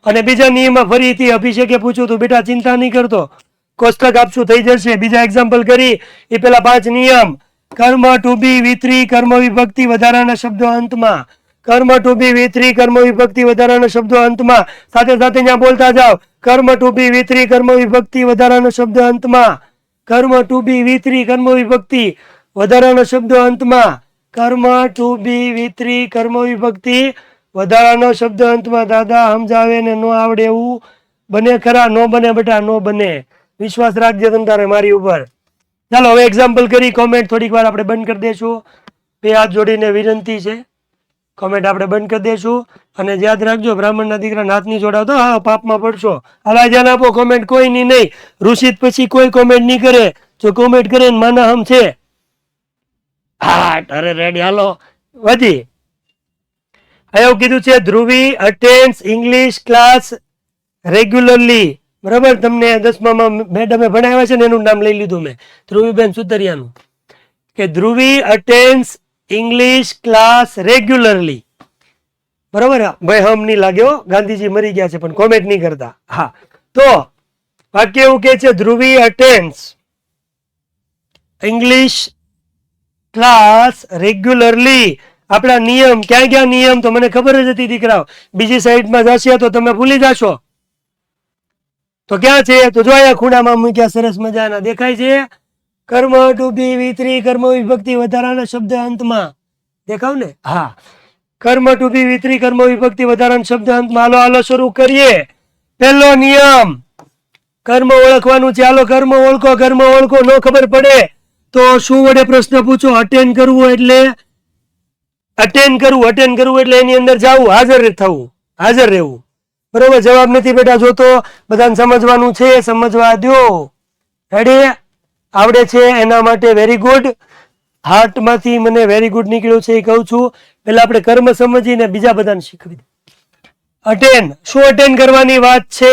અને બીજા નિયમમાં ફરીથી અભિષેકે પૂછ્યું તું બેટા ચિંતા નહીં કરતો, કોષ્ટક આપશું થઈ જશે. બીજા એક્ઝામ્પલ કરી એ પેલા 5 નિયમ. કર્મ ટુ બી વિ3 કર્મ વિભક્તિ વધારાના શબ્દો અંતમાં. કર્મ ટુ બી વિ3 કર્મ વિભક્તિ વધારાના શબ્દો અંતમાં. સાથે સાથે ત્યાં બોલતા જાઓ, કર્મ ટુ બી વિ3 કર્મ વિભક્તિ વધારાનો શબ્દ અંતમાં. કર્મ ટુ બી વિ3 કર્મ વિભક્તિ વધારાનો શબ્દ અંતમાં. કર્મ ટુ બી વિ3 કર્મ વિભક્તિ વધારાનો શબ્દ અંતમાં. દાદા સમજાવે ને ન આવડે એવું બને ખરા? ન બને બેટા, ન બને. વિશ્વાસ રાખજે તમ તારે મારી ઉપર. ચાલો હવે એક્ઝામ્પલ કરી. કોમેન્ટ થોડીક વાર આપણે બંધ કરી દઈશું. બે હાથ જોડીને વિનંતી છે, કોમેન્ટ આપણે બંધ કરી દઈશું. અને યાદ રાખજો બ્રાહ્મણના દીકરાને હાથ નહીં જોડાવતો, હા પાપમાં પડશો. હાલા ધ્યાન આપો, કોમેન્ટ કોઈ ની નહીં. ઋષિત પછી કોઈ કોમેન્ટ નહીં કરે. જો કોમેન્ટ કરે ને માના હમ છે. હા અરે રેડી, હાલો વધી. એવું કીધું છે ધ્રુવી અટેન્ડ્સ ઇંગ્લિશ ક્લાસ રેગ્યુલરલી. બરાબર? તમને 10મામાં મેડમે ભણાવ્યા છે ને એનું નામ લઈ લીધું મેં, ધ્રુવીબેન સુતરિયાનું. કે ધ્રુવી અટેન્ડ્સ ઇંગ્લિશ ક્લાસ રેગ્યુલરલી. બરાબર? ભાઈ હમ નહીં લાગ્યો, ગાંધીજી મરી ગયા છે પણ કોમેન્ટ નહીં કરતા. હા, તો વાક્ય એવું કે છે ધ્રુવી અટેન્ડ્સ ઇંગ્લિશ ક્લાસ રેગ્યુલરલી. આપણા નિયમ ક્યાં ક્યાં નિયમ તો મને ખબર જ હતી દીકરાઓ. બીજી સાઈડમાં જશે તો તમે ભૂલી જશો. તો ક્યાં છે? તો જો અહીંયા ખૂણામાં મૂક્યા, સરસ મજાના દેખાય છે. કર્મ ટુ બી વિ3 કર્મ વિભક્તિ વધારાના શબ્દ અંતમાં. દેખાવ ને? હા, કર્મ ટુ બી વિ3 કર્મ વિભક્તિ વધારાના શબ્દ અંતમાં. હાલો હાલો શરૂ કરીએ. પહેલો નિયમ કર્મ ઓળખવાનું છે. હાલો કર્મ ઓળખો, કર્મ ઓળખો. ન ખબર પડે તો શું વડે પ્રશ્ન પૂછો. અટેન્ડ કરવું એટલે અટેન્ડ કરવું, અટેન્ડ કરવું એટલે એની અંદર જવું, હાજર થવું, હાજર રહેવું. બરોબર? જવાબ નથી બેટા જોતો, બધાને સમજવાનું છે, સમજવા દો. રેડી? આવડે છે એના માટે વેરી ગુડ. હાર્ટમાંથી મને વેરી ગુડ નીકળ્યું છે એ કહું છું. પેલા આપણે કર્મ સમજીને બીજા બધાને શીખવી દે. અટેન્ડ, શું અટેન્ડ કરવાની વાત છે?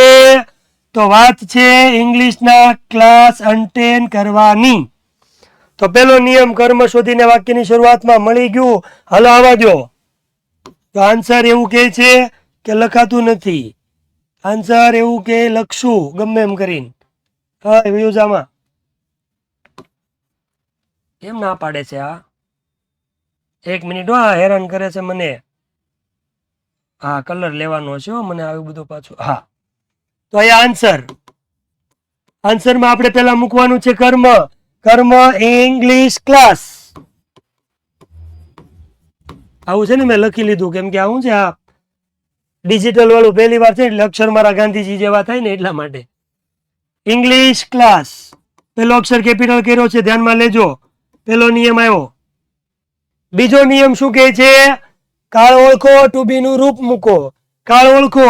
તો વાત છે ઇંગ્લિશના ક્લાસ અટેન્ડ કરવાની. તો પેલો નિયમ કર્મ શોધીને વાક્યની શરૂઆતમાં મળી ગયું. હાલો આવા દો. તો આન્સર એવું કે છે કે લખાતું નથી. આન્સર એવું કે લખશું ગમે એમ કરીને. હા વ્યુઝામાં કેમ ના પાડે છે આ? 1 મિનિટ, હા હેરાન કરે છે મને. હા કલર લેવાનો છે મને આવ્યું બધું પાછું. હા, તો અહીંયા આન્સર, આન્સરમાં આપણે પેલા મૂકવાનું છે કર્મ. કર્મ ઇંગ્લિશ ક્લાસ. આવું છે ને મેં લખી લીધું કેમ કે આવું છે આ ડિજિટલ વાળું પહેલી વાર છે એટલે અક્ષર મારા ગાંધીજી જેવા થાય ને એટલા માટે. ઇંગ્લિશ ક્લાસ પેલો અક્ષર કેપિટલ કર્યો છે, ધ્યાનમાં લેજો. પેલો નિયમ આવ્યો. બીજો નિયમ શું કહે છે? કાળ ઓળખો, ટુ બી નું રૂપ મૂકો. કાળ ઓળખો,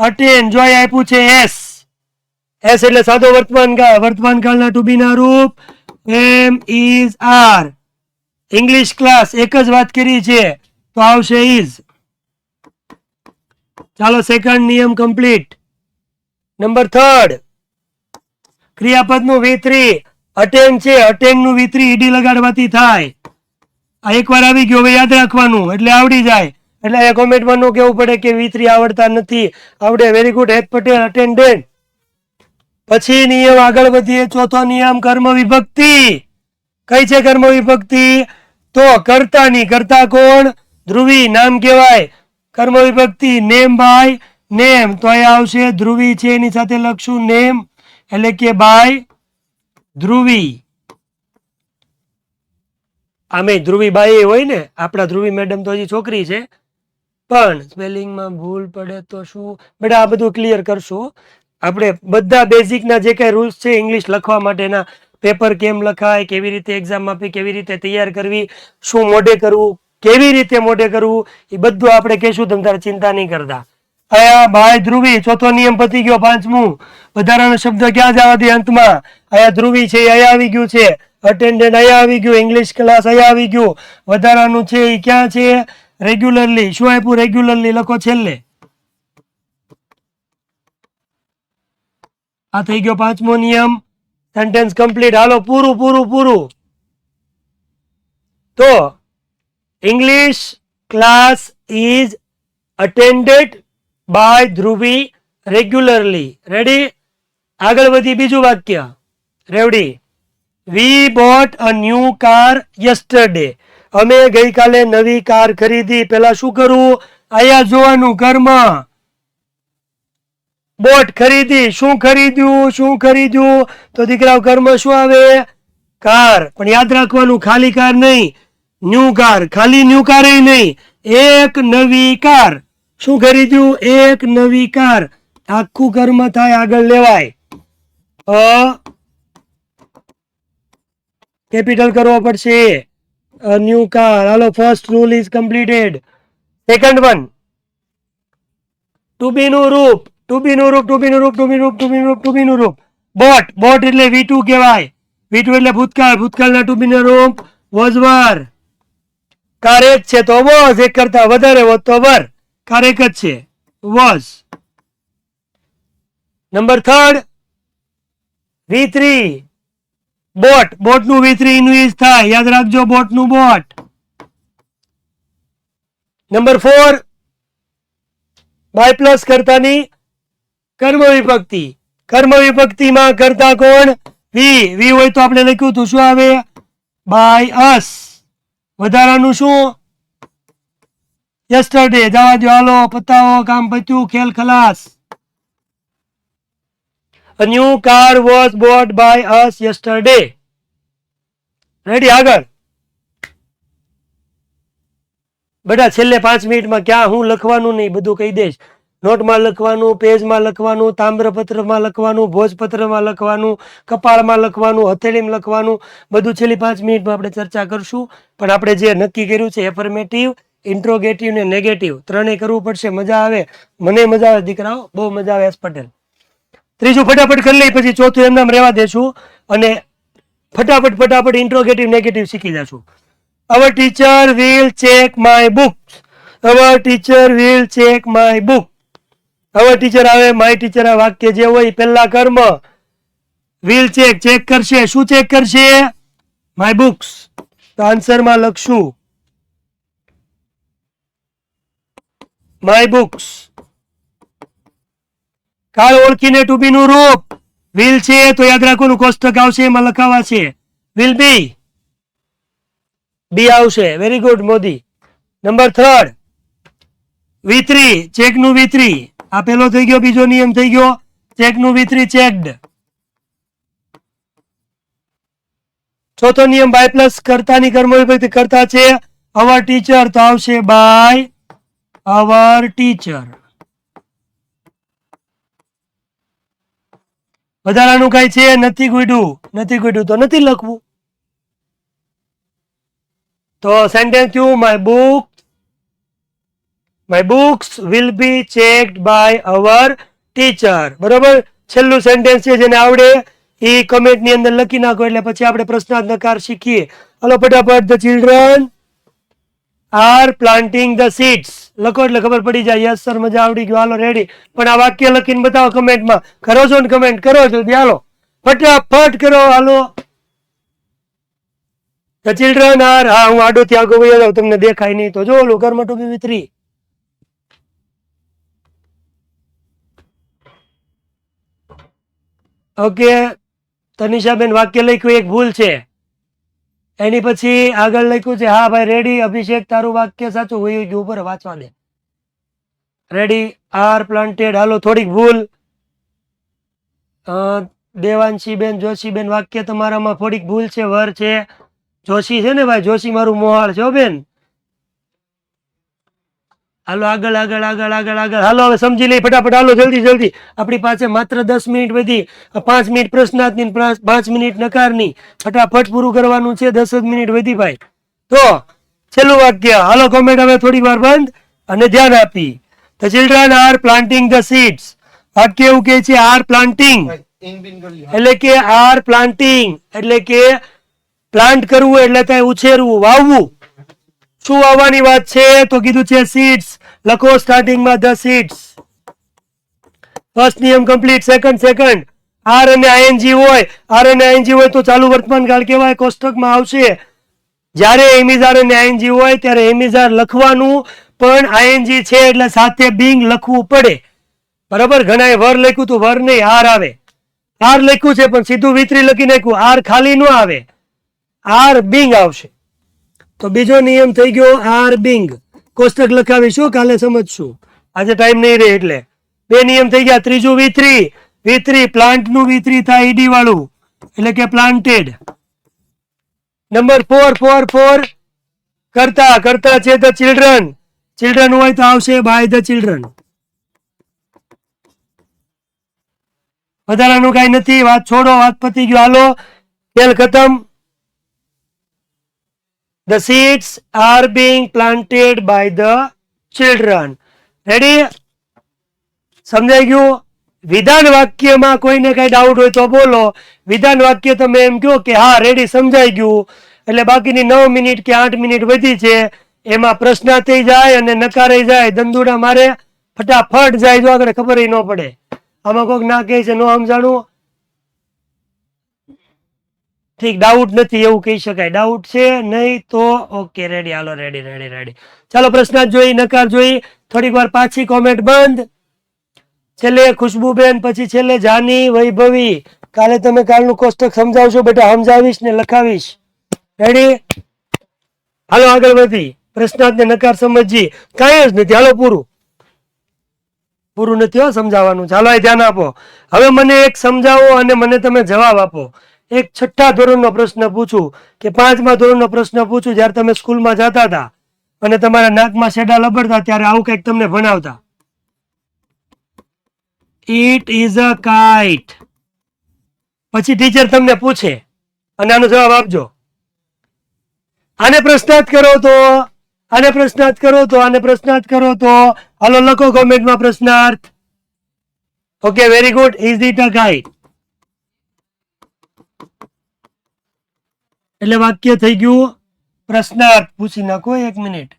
અટેન જો આપ્યું છે એસ. એસ એટલે સાદો વર્તમાન કાળ. વર્તમાન કાળના ટુ બી ના રૂપ એમ ઇઝ આર. ઇંગ્લિશ ક્લાસ એક જ વાત કરી છે તો આવશે ઇઝ. ચાલો સેકન્ડ નિયમ કમ્પ્લીટ. નંબર 3 ક્રિયાપદ નું V3 અટેન્ડ છે. અટેન્ડ નું V3 ઈડી લગાડવાથી થાય. આ એકવાર આવી ગયો, હવે યાદ રાખવાનું એટલે આવડી જાય. એટલે એ કોમેન્ટમાં નો કહેવું પડે કે V3 આવડતા નથી, આવડે. વેરી ગુડ હેત પટેલ, અટેન્ડન્ટ. પછી નિયમ આગળ વધીએ. ચોથો નિયમ કર્મ વિભક્તિ. કઈ છે કર્મ વિભક્તિ? તો કર્તાની. કર્તા કોણ? ધ્રુવી, નામ કહેવાય. કર્મ વિભક્તિ નેમ બાય નેમ. તો અહીંયા આવશે ધ્રુવી છે એની સાથે લખશું નેમ એટલે કે બાય ધ્રુવી. આમે ધ્રુવી બાઈ હોય ને, આપણા ધ્રુવી મેડમ તો હજી છોકરી છે પણ સ્પેલિંગમાં ભૂલ પડે તો શું બેટા આ બધું ક્લિયર કરશું. આપણે બધા બેઝિકના જે કાંઈ રૂલ્સ છે ઇંગ્લિશ લખવા માટેના, પેપર કેમ લખાય, કેવી રીતે એક્ઝામ આપી, કેવી રીતે તૈયાર કરવી, શું મોઢે કરવું, કેવી રીતે મોઢે કરવું, એ બધું આપણે કહેશું. તમે તારે ચિંતા નહીં કરતા. આયા ભાઈ ધ્રુવી, ચોથો નિયમ પતી ગયો. પાંચમું, વધારાનો શબ્દ ક્યાં જવા દે અંતમાં. આયા ધ્રુવી છે, અહીંયા આવી ગયું છે. અટેન્ડન્ટ અહીંયા આવી ગયું. ઇંગ્લિશ ક્લાસ અહીંયા આવી ગયું. વધારાનું છે એ ક્યાં છે? રેગ્યુલરલી. શું આપ્યું? રેગ્યુલરલી લખો છેલ્લે. આ થઈ ગયો પાંચમો નિયમ. Sentence complete. હાલો પૂરું પૂરું પૂરું. તો English class is attended by Dhruvi regularly. Ready? આગળ વધી. બીજું વાક્ય. Ready? We bought a new car yesterday. અમે ગઈકાલે નવી કાર ખરીદી. પેલા શું કરવું? આયા જોવાનું. કર્મ. બોટ ખરીદી. શું ખરીદ્યું? શું ખરીદ્યું? તો દીકરાઓ કર્મ શું આવે? કાર. પણ યાદ રાખવાનું, ખાલી કાર નહીં, ન્યૂ કાર. ખાલી ન્યૂ કાર નહીં, એક નવી કાર. શું ખરીદ્યું? એક નવી કાર. આખું કર્મ થાય, આગળ લેવાય. કેપિટલ કરવો પડશે. a new car. હાલો, first rule is completed. Second one, to be નું રૂપ. ટુ બી નું રૂપ, ટુ બી નું રૂપ, ટુ બી રૂપ, ટુ બી રૂપ, ટુ બી નું રૂપ. બોટ. બોટ એટલે V2 કહેવાય. V2 એટલે ભૂતકાળ. ભૂતકાળના ટુ બી નું રૂપ વોઝ વર. કાર એક છે તો વોઝ, એક કરતા વધારે હોત તો વર. કાર એક જ છે, was. Number third, V3 boat. Boat નું V3 ઇન્વિઝ થાય. યાદ રાખજો, બોટ નું બોટ. નંબર 4, બાય પ્લસ કરતાની કર્મ વિભક્તિ. કર્મ વિભક્તિમાં કરતા કોણ? વી. વી હોય તો આપણે લખ્યું હતું શું આવે? By us. વધારાનું શું? યસ્ટરડે. જવા દો, હાલો પતાવો, કામ પત્યું, ખેલ ખલાસ. A new car was bought by us yesterday. Ready? આગળ બેટા. છેલ્લે 5 મિનિટમાં ક્યાં હું લખવાનું નહીં, બધું કહી દઈશ. નોટમાં લખવાનું, પેજમાં લખવાનું, તામ્રપત્રમાં લખવાનું, ભોજપત્રમાં લખવાનું, કપાળમાં લખવાનું, હથેળીમાં લખવાનું, બધું છેલ્લી 5 મિનિટમાં આપણે ચર્ચા કરશું. પણ આપણે જે નક્કી કર્યું છે એફર્મેટિવ, ઇન્ટ્રોગેટિવ ને નેગેટિવ ત્રણેય કરવું પડશે. મજા આવે? મને મજા આવે દીકરાઓ, બહુ મજા આવે. એસ પટેલ. ત્રીજું ફટાફટ કરી લઈ, પછી ચોથું એમ નામ રહેવા દેશું અને ફટાફટ ઇન્ટ્રોગેટિવ નેગેટિવ શીખી જશું. Our teacher will check my books. Our teacher will check my book. Our teacher આવે, માય ટીચર આવે. વાક્ય જે હોય પહેલા કર્મ. વિલ ચેક, ચેક કરશે. શું ચેક કરશે? My books. તો આન્સરમાં લખશું માય બુક્સ. કાળ ઓળખીને ટુ બી નું રૂપ. વિલ છે તો યાદ રાખવાનું, કોષ્ટક આવશે એમાં લખાવા છે. Will be. બી આવશે. Very good Modi. Number 3, V3 check નું V3. આ પેલો થઈ ગયો. બીજો નિયમ થઈ ગયો ચેક નું V3 ચેકડ. ચોથો નિયમ બાય પ્લસ કરતાની કર્મ વિભક્તિ. કરતા છે અવર ટીચર તો આવશે બાય અવર ટીચર. વધારાનું કઈ છે? નથી ગુડ્યું. નથી ગુડ્યું તો નથી લખવું. તો સેન્ટેન્સ ક્યુ? My books will be checked by our teacher. બરોબર. છેલ્લું સેન્ટેન્સ છે, જેને આવડે એ કમેન્ટ ની અંદર લખી નાખો, એટલે પછી આપણે પ્રશ્નાર્થ શીખીએ. હલો ફટાફટ. The children R planting the seeds. લખો એટલે ખબર પડી જાય. યસ સર, મજા આવડી ગયું. હાલો રેડી. પણ આ વાક્ય લખીને બતાવો કમેન્ટમાં. કરો છો ને કમેન્ટ? કરો છો? હાલો ફટાફટ કરો. હાલો. The children are. હા, હું આડો થી આગળ વહી જાઉં, તમને દેખાય નહીં તો. જો ઓલું કર્મ ટુ બી V3. ઓકે. તનિષાબેન વાક્ય લખ્યું, એક ભૂલ છે. એની પછી આગળ લખ્યું છે હા ભાઈ રેડી. અભિષેક, તારું વાક્ય સાચું હોય ગયું. ઉપર વાંચવા દે. Ready are planted. હાલો, થોડીક ભૂલ. દેવાંશીબેન, જોશીબેન, વાક્ય તમારામાં થોડીક ભૂલ છે. વર છે. જોશી છે ને ભાઈ? જોશી મારું મોહાળ છે બેન. હાલો આગળ આગળ આગળ આગળ આગળ હાલો હવે સમજી લઈ ફટાફટ હાલો જલ્દી જલ્દી આપણી પાસે માત્ર 10 મિનિટ વધી 5 મિનિટ પ્રશ્નાર્થની 5 મિનિટ નકારની ફટાફટ પૂરું કરવાનું છે 10 જ મિનિટ વધી ભાઈ તો છેલ્લું વાક્ય હાલો કોમેન્ટ હવે થોડી વાર બંધ અને ધ્યાન આપી the children R planting the seeds વાક્ય એવું કે છે આર પ્લાન્ટિંગ એટલે કે આર પ્લાન્ટિંગ એટલે કે પ્લાન્ટ કરવું એટલે ત્યાં ઉછેરવું વાવવું શું વાવવાની વાત છે તો કીધું છે સીડ્સ લખો સ્ટાર્ટિંગમાં ધ સીડ્સ ફર્સ્ટ નિયમ કમ્પ્લીટ સેકન્ડ આર અને આઈએનજી હોય તો ચાલુ વર્તમાન કાળ કહેવાય કોષ્ટકમાં આવશે જ્યારે એમિઝાર અને આઈએનજી હોય ત્યારે એમિઝાર લખવાનું પણ આઈએનજી છે એટલે સાથે બિંગ લખવું પડે બરાબર ઘણાએ વર લખ્યું તો વર નહીં આર આવે આર લખ્યું છે પણ સીધું વિતરી લખી નાખ્યું આર ખાલી ન આવે આર બિંગ આવશે તો બીજો નિયમ થઈ ગયો આર બિંગ કોષ્ટક લખાવીશું કાલે સમજશું આજે ટાઈમ નહીં રહે એટલે બે નિયમ થઈ ગયા ત્રીજું વી3 પ્લાન્ટ નું વી3 થાય ઈડી વાળું એટલે કે પ્લાન્ટેડ નંબર 4 કરતા છે ધ ચિલ્ડ્રન હોય તો આવશે બાય ધ ચિલ્ડ્રન વધારાનું કઈ નથી વાત છોડો વાત પતી ગયો હાલો ખેલ ખતમ The seeds are being planted by the children. Ready? સમજાઈ ગયું વિધાન વાક્યમાં કોઈને કઈ ડાઉટ હોય તો બોલો વિધાન વાક્ય તમે એમ કહો કે હા રેડી સમજાઈ ગયું એટલે બાકીની 9 મિનિટ કે 8 મિનિટ વધી છે એમાં પ્રશ્ન થઈ જાય અને નકારાઈ જાય દંદુડા મારે ફટાફટ જાય જો આગળ ખબર ન પડે આમાં કોઈક ના કહે છે નો સમજાણું ઠીક ડાઉટ નથી એવું કહી શકાય ડાઉટ છે નહીં તો ઓકે રેડી હાલો રેડી ચાલો પ્રશ્ન જોઈ નકાર જોઈ થોડીક વાર પાછી કોમેન્ટ બંધ છેલ્લે ખુશ્બુબેન પછી છેલ્લે જાની વૈભવી કાલે તમે કાલનું કોષ્ટક સમજાવશો બેટા સમજાવીશ ને લખાવીશ રેડી હાલો આગળ વધી પ્રશ્નાર્થ ને નકાર સમજી કઈ જ નથી હાલો પૂરું નથી હો સમજાવવાનું ચાલો એ ધ્યાન આપો હવે મને એક સમજાવો અને મને તમે જવાબ આપો એક 6થા ધોરણનો પ્રશ્ન પૂછું કે 5મા ધોરણનો પ્રશ્ન પૂછું જ્યારે તમે સ્કૂલમાં જતા હતા અને તમારા નાકમાં શેડા લબડતા ત્યારે આવું કંઈક તમને ભણાવતા ઇટ ઇઝ અ કાઇટ પછી ટીચર તમને પૂછે અને આનો જવાબ આપજો આને પ્રશ્નાર્થ કરો તો હાલો લખો કોમેન્ટમાં પ્રશ્નાર્થ okay very good is it a kite એટલે વાક્ય થઈ ગયું પ્રશ્નાર્થ પૂછી નાખો 1 મિનિટ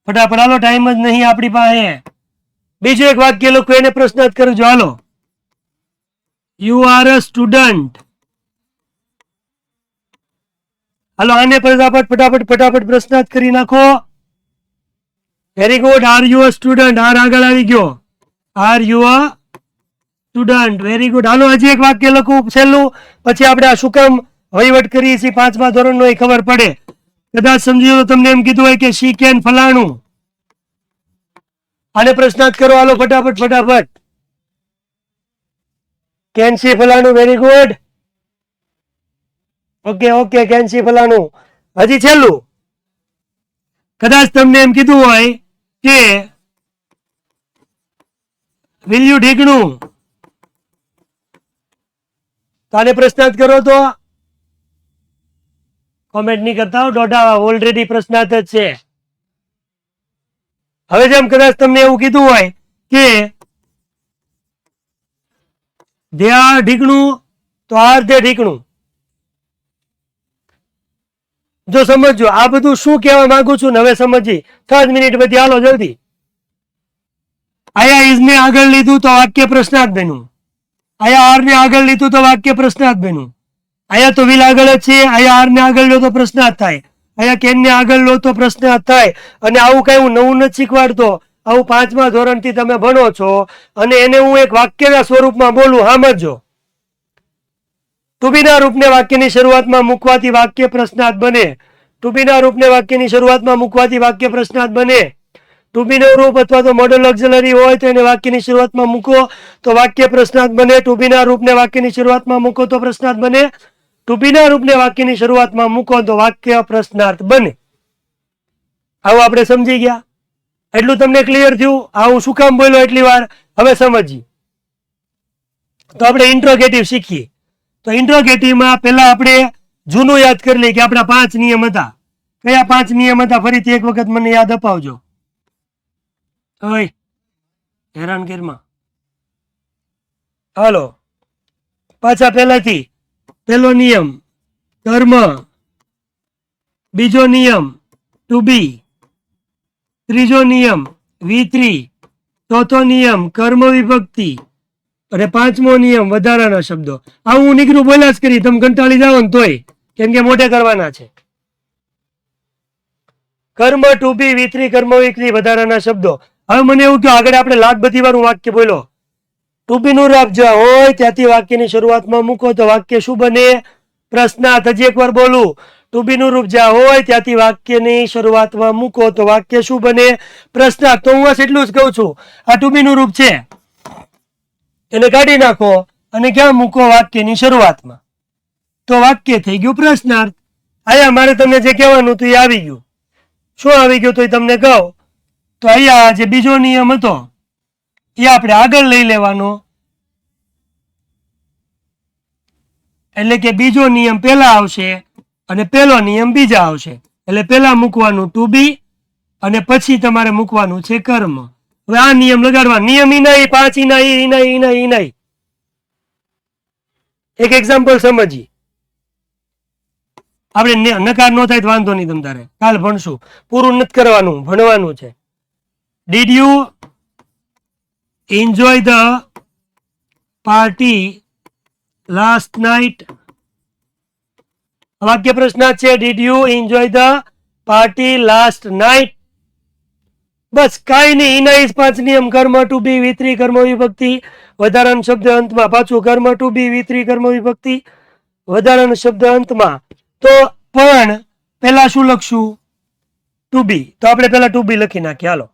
ફટાફટ હાલો ટાઈમ જ નહીં આપણી પાસે બીજું એક વાક્ય લખો એને પ્રશ્નાર્થ કરજો હાલો યુ આર અ સ્ટુડન્ટ હાલો આને ફટાફટ પ્રશ્નાર્થ કરી નાખો very good are you a student are આગળ આવી ગયો are you a student very good હાલો હજી એક વાક્ય લખું છેલ્લું પછી આપણે આ શું કામ વહીવટ કરીએ છીએ 5મા ધોરણનો એ ખબર પડે કદાચ સમજી તો તમને એમ કીધું હોય કે શી કેન ફલાણું આને પ્રશ્નાર્થ કરો હાલો ફટાફટ કેન સી ફલાણું very good okay can see ફલાણું હજી છેલ્લું કદાચ તમને એમ કીધું હોય કે વિલ યુ ઢીકણું તો આને પ્રશ્નાર્થ કરો તો કોમેન્ટ નહીં કરતા હો ડોડા ઓલરેડી પ્રશ્નાર્થ જ છે હવે જેમ કદાચ તમને એવું કીધું હોય કે દે આર ઢીકણું તો આર દે ઢીકણું જો સમજો આ બધું શું કહેવા માંગુ છું ને હવે સમજી 3 મિનિટ બધી હાલો જલ્દી આયા ઇઝ ને આગળ લીધું તો વાક્ય પ્રશ્નાર્થ બન્યું આયા આર ને આગળ લીધું તો વાક્ય પ્રશ્નાર્થ બન્યું આયા તો વિલ આગળ જ છે આયા આર ને આગળ લો તો પ્રશ્નાર્થ થાય આયા કેન ને આગળ લો તો પ્રશ્નાર્થ થાય અને આવું કઈ હું નવું નથી શીખવાડતો આવું 5મા ધોરણથી તમે ભણો છો અને એને હું એક વાક્યના સ્વરૂપમાં બોલું સમજો ટુબીના રૂપને વાક્યની શરૂઆતમાં મૂકવાથી વાક્ય પ્રશ્નાર્થ બને ટુબીના રૂપને વાક્યની શરૂઆતમાં મૂકવાથી વાક્ય પ્રશ્નાર્થ બને ટુબીનું રૂપ અથવા તો મોડલ ઓક્ઝિલરી હોય તો એને વાક્યની શરૂઆતમાં મૂકો તો વાક્ય પ્રશ્નાર્થ બને ટુબીના રૂપને વાક્યની શરૂઆતમાં મૂકો તો પ્રશ્નાર્થ બને ટુબીના રૂપને વાક્યની શરૂઆતમાં મૂકો તો વાક્ય પ્રશ્નાર્થ બને આવું આપણે સમજી ગયા? એટલું તમને ક્લિયર થયું? આવું શું કામ બોલ્યો એટલી વાર? હવે સમજીએ. તો આપણે ઇન્ટ્રોગેટિવ શીખીએ. તો ઇન્ટ્રોગેટિવમાં પહેલા આપણે જૂનું યાદ કરી લઈએ કે આપણા 5 નિયમ હતા. કયા 5 નિયમ હતા? ફરીથી એક વખત મને યાદ અપાવજો. ઓય હેરાનગીરમાં હાલો પાછા પહેલાથી. પહેલો નિયમ કર્મ, બીજો નિયમ ટુ બી, ત્રીજો નિયમ V3, ચોથો નિયમ કર્મ વિભક્તિ અને પાંચમો નિયમ વધારાના શબ્દો. આવું હું નીકળું બોલ્યા જ કરી, તમે કંટાળી જાઓ ને તોય, કેમ કે મોઢે કરવાના છે. કર્મ ટુ બી V3 કર્મ વિભક્તિ વધારાના શબ્દો. હવે મને એવું કહો, આગળ આપણે લાખ બધી વાળું વાક્ય બોલો. ટુ બી નું રૂપ જો હોય ત્યાંથી વાક્યની શરૂઆતમાં મૂકો તો વાક્ય શું બને? પ્રશ્નાર્થ. હજી એકવાર બોલું, ટુ બી નું રૂપ જ્યાં હોય ત્યાંથી વાક્યની શરૂઆતમાં મૂકો તો વાક્ય શું બને? પ્રશ્નાર્થ. તો હું બસ એટલું જ કહું છું, આ ટુ બી નું રૂપ છે એને કાઢી નાખો અને ક્યાં મૂકો? વાક્યની શરૂઆતમાં. તો વાક્ય થઈ ગયું પ્રશ્નાર્થ. અહીંયા મારે તમને જે કહેવાનું હતું એ આવી ગયું. શું આવી ગયું તો એ તમને કહું. તો અહીંયા જે બીજો નિયમ હતો એ આપણે આગળ લઈ લેવાનો, એટલે કે બીજો નિયમ પહેલા આવશે અને પહેલો નિયમ બીજા આવશે. એટલે પહેલા મૂકવાનું ટુ બી અને પછી તમારે મૂકવાનું છે કર્મ. હવે આ નિયમ લગાડવા. નિયમ ઈ નહીં, 5 ઈ નહીં. એક એક્ઝામ્પલ સમજી. આપણે નકાર નો થાય તો વાંધો નહીં, તમ તારે કાલ ભણશું. પૂરું નથી કરવાનું, ભણવાનું છે. Did you enjoy the party last night? વાક્ય પ્રશ્ન છે, did you enjoy the party last night? બસ કાંઈ નહીં. ઇના ઇઝ 5 નિયમ. કર્મ ટુ બી V3 કર્મ વિભક્તિ વધારાનો શબ્દ અંતમાં. પાછું કર્મ ટુ બી V3 કર્મ વિભક્તિ વધારાનો શબ્દ અંતમાં. તો પણ પહેલા શું લખશું? ટુ બી. તો આપણે પહેલા ટુ બી લખી નાખીએ. હાલો.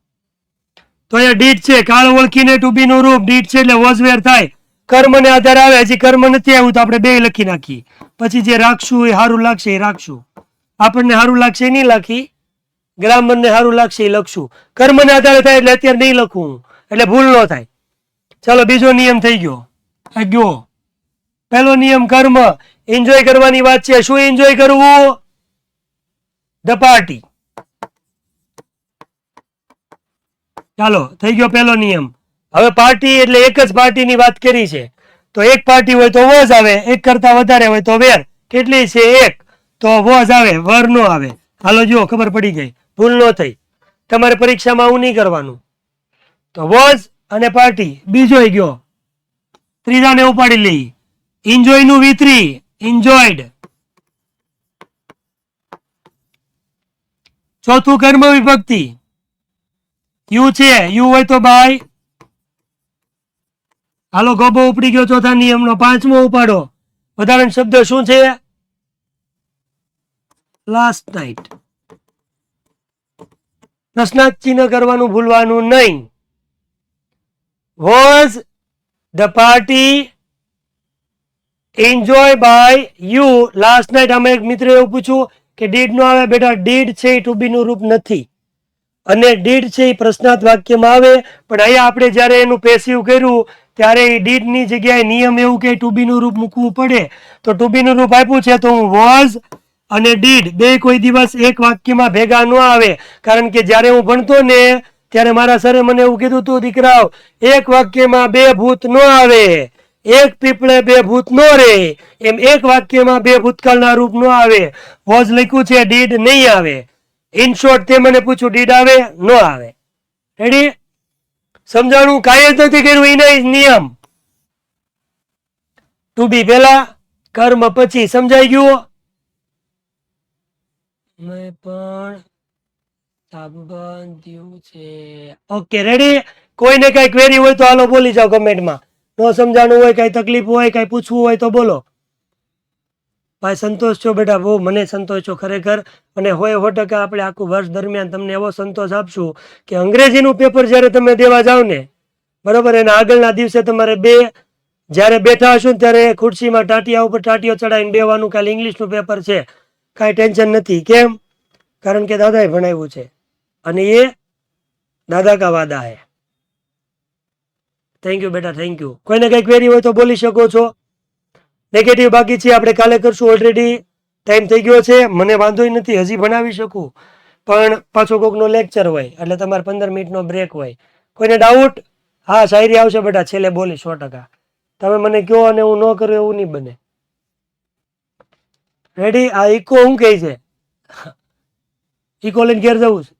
તો અહીંયા ડીડ છે, કાળ ઓળખીને ટુ બી નું રૂપ ડીડ છે એટલે વોઝ વેર થાય. કર્મ ને આધાર આવે. હજી કર્મ નથી આવ્યું તો આપણે બે લખી નાખીએ. પછી જે રાખશું એ સારું લાગશે એ રાખશું. આપણને સારું લાગશે એ નહીં લખી, ગ્રામર ને સારું લાગશે એ લખશું. કર્મ ને આધારે થાય એટલે અત્યારે નહીં લખવું, એટલે ભૂલ ન થાય. ચાલો બીજો નિયમ થઈ ગયો. પહેલો નિયમ કર્મ, એન્જોય કરવાની વાત છે. શું એન્જોય કરવું? The party. ચાલો થઈ ગયો પહેલો નિયમ. હવે પાર્ટી એટલે એક જ પાર્ટીની વાત કરી છે. તો એક પાર્ટી હોય તો વોઝ આવે, એક કરતા વધારે હોય તો વેર. કેટલી છે? એક. તો વોઝ આવે, વર નો આવે. હાલો જુઓ, ખબર પડી ગઈ, ભૂલ ન થઈ. તમારે પરીક્ષામાં આવું નહીં કરવાનું. તો વોઝ અને પાર્ટી. બીજો ગયો, ત્રીજાને ઉપાડી લઈ. એન્જોય નું V3 એન્જોયડ. ચોથું કર્મ વિભક્તિ યુ છે, યુ હોય તો બાય. હાલો ગોબો ઉપડી ગયો ચોથા નિયમનો. પાંચમો ઉપાડો. વધારાનો શબ્દ શું છે? Last night. પ્રશ્નાર્થ ચિહ્ન કરવાનું ભૂલવાનું નહીં. Was the party enjoy by you last night? આમાં એક મિત્ર એવું પૂછ્યું કે ડીડ નો આવે. બેટા ડીડ છે એ ટુ બી નું રૂપ નથી અને ડીડ છે એ પ્રશ્નાર્થ વાક્યમાં આવે. પણ અહીંયા આપણે જ્યારે એનું પેસિવ કર્યું ત્યારે એ ડીડ ની જગ્યાએ નિયમ એવું કે ટુ બી નું રૂપ મૂકવું પડે. તો ટુ બી નું રૂપ આપ્યું છે તો હું વોઝ અને ડીડ બે કોઈ દિવસ એક વાક્યમાં ભેગા ન આવે. કારણ કે જ્યારે હું ભણતો ને ત્યારે મારા સરે મને એવું કીધું હતું, દીકરાઓ એક વાક્યમાં બે ભૂત ન આવે, એક પીપળે બે ભૂત નો રે, એમ એક વાક્યમાં બે ભૂતકાળના રૂપ નો આવે. વોઝ લખ્યું છે, ડીડ નહીં આવે. ઇન શોર્ટ તે મને પૂછ્યું ડીડ આવે? નો આવે. રેડી? સમજાણું? કાંઈ જ નથી કર્યું. એના નિયમ. ટુ બી પેલા, કર્મ પછી. સમજાઈ ગયું? મેં પણ સાંભળ્યું છે. Okay ready? કોઈને કઈ ક્વેરી હોય તો હાલો બોલી જાઓ કમેન્ટમાં. ન સમજાણું હોય, કઈ તકલીફ હોય, કઈ પૂછવું હોય તો બોલો. ભાઈ સંતોષ છો બેટા? બહુ મને સંતોષ છો ખરેખર. અને હોય 100% આપણે આખું વર્ષ દરમિયાન તમને એવો સંતોષ આપશું કે અંગ્રેજીનું પેપર જ્યારે તમે દેવા જાઓ ને, બરોબર, એના આગળના દિવસે તમારે જ્યારે બેઠા હશો ને ત્યારે ખુરશીમાં ટાટિયા ઉપર ટાટિયો ચડાવીને બેવાનું. કાલે ઇંગ્લિશનું પેપર છે, કાંઈ ટેન્શન નથી. કેમ? કારણ કે દાદાએ ભણાવ્યું છે. અને એ દાદા કા વાદા હે. થેન્ક યુ બેટા, થેન્ક યુ. કોઈને કઈ ક્વેરી હોય તો બોલી શકો છો. નેગેટિવ બાકી છે, આપણે કાલે કરશું. ઓલરેડી ટાઈમ થઈ ગયો છે, મને વાંધો નથી, હજી ભણાવી શકું, પણ પાછો કોકનો લેક્ચર હોય એટલે તમારે 15 મિનિટનો બ્રેક હોય. કોઈને ડાઉટ? હા, શાયરી આવશે બેટા, છેલ્લે બોલી 100%. તમે મને કહો અને હું ન કરું એવું નહીં બને. રેડી? આ ઇકો હું કહે છે? ઇકો લઈને ઘેર જવું છે.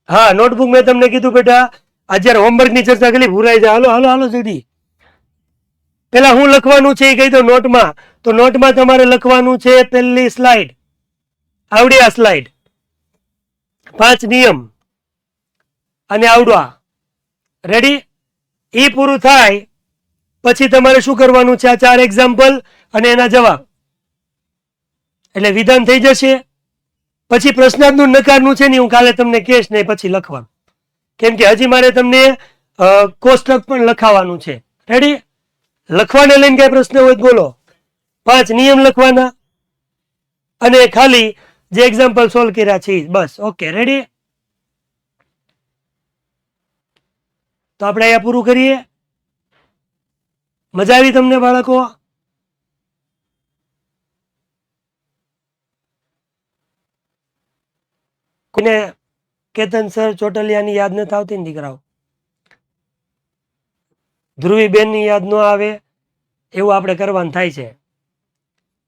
હા, નોટબુક મેં તમને કીધું બેટા, અત્યારે હોમવર્કની ચર્ચા કરી, ભૂરાઈ જાય. હાલો હાલો હાલો જલ્દી. પેલા હું લખવાનું છે એ કહી દો નોટમાં. તો નોટમાં તમારે લખવાનું છે પહેલી સ્લાઇડ, આવડી આ સ્લાઇડ, 5 નિયમ અને આવડવા. રેડી? એ પૂરું થાય પછી તમારે શું કરવાનું છે? આ 4 એક્ઝામ્પલ અને એના જવાબ, એટલે વિધાન થઈ જશે. પછી પ્રશ્નાર્થનું નકારનું છે ને હું કાલે તમને કહેશ ને પછી લખવાનું, કેમ કે હજી મારે તમને કોષ્ટક પણ લખાવાનું છે. રેડી? લખવાને લઈને કઈ પ્રશ્ન હોય બોલો. 5 નિયમ લખવાના અને ખાલી જે એક્ઝામ્પલ સોલ્વ કર્યા છે બસ. Okay, ready? તો આપણે અહીંયા પૂરું કરીએ. મજા આવી તમને બાળકો? કોઈને કેતન સર ચોટલિયાની યાદ નથી આવતી ને દીકરાઓ? ધ્રુવીબેનની યાદ ન આવે એવું આપણે કરવાનું થાય છે.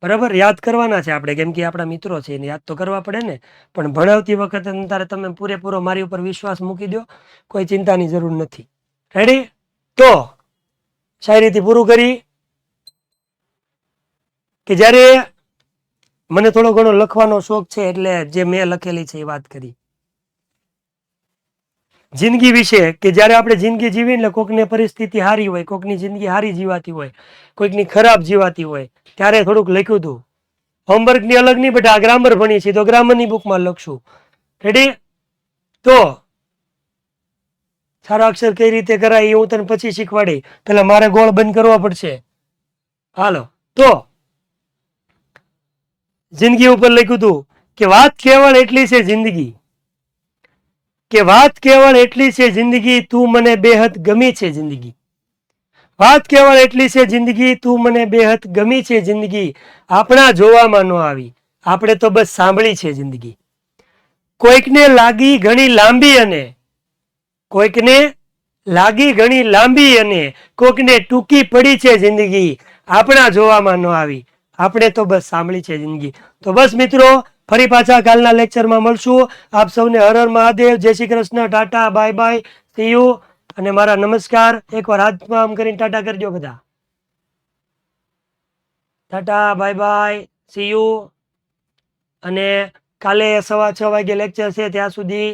બરાબર? યાદ કરવાના છે આપણે, કેમ કે આપણા મિત્રો છે એને યાદ તો કરવા પડે ને. પણ ભણાવતી વખતે તારે તમે પૂરેપૂરો મારી ઉપર વિશ્વાસ મૂકી દો, કોઈ ચિંતાની જરૂર નથી. રેડી? તો શાયરીથી પૂરું કરી કે જ્યારે મને થોડો ઘણો લખવાનો શોખ છે એટલે જે મેં લખેલી છે એ વાત કરી જિંદગી વિશે. કે જ્યારે આપણે જિંદગી જીવી એટલે કોઈકની પરિસ્થિતિ સારી હોય, કોઈકની જિંદગી સારી જીવાતી હોય, કોઈકની ખરાબ જીવાતી હોય, ત્યારે થોડુંક લખ્યું હતું. હોમવર્કની અલગ નહીં, બટ આ ગ્રામર ભણીએ છીએ તો ગ્રામરની બુકમાં લખશું. રેડી? તો સારા અક્ષર કઈ રીતે કરાય એ હું તને પછી શીખવાડી. પેલા મારે ગોળ બંધ કરવા પડશે. હાલો. તો જિંદગી ઉપર લખ્યું હતું કે વાત કેવળ એટલી છે જિંદગી, કે વાત કેવળ એટલી છે જિંદગી, તું મને બેહદ ગમી છે જિંદગી. વાત કેવળ એટલી છે જિંદગી, તું મને બેહદ ગમી છે જિંદગી. આપણા જોવામાં ન આવી, આપણે તો બસ સાંભળી છે જિંદગી. કોઈકને લાગી ઘણી લાંબી અને કોઈકને લાગી ઘણી લાંબી અને કોઈકને ટૂંકી પડી છે જિંદગી. આપણા જોવામાં ન આવી, આપણે તો બસ સાંભળી છે જિંદગી. તો બસ મિત્રો, ફરી પાછા કાલના લેક્ચરમાં મળશું. આપ સૌને હર હર મહાદેવ, જય Shri Krishna, Tata, bye bye, C you. અને મારા નમસ્કાર. એકવાર હાથમાં આમ કરીને ટાટા કરજો બધા. Tata, bye bye, C you. અને કાલે 6:15 વાગે લેક્ચર છે, ત્યાં સુધી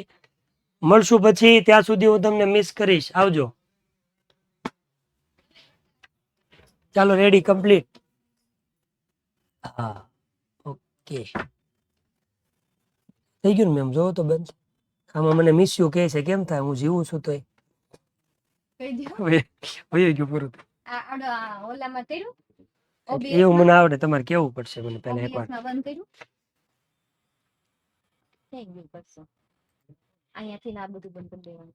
મળશું. પછી ત્યાં સુધી હું તમને મિસ કરીશ. આવજો. ચાલો, રેડી, કમ્પ્લીટ. હા, ઓકે. થઈ ગયું ને મેમ? જોવો તો બંધ. આમાં મને મિસ યુ કહે છે, કેમ થાય? હું જીવું છું તોય. ગયું પૂરું. એવું મને આવડે, તમારે કેવું પડશે મને પહેલા એકવાર. અહીંયાથી આ બધું બંધ કરી દેવાનું.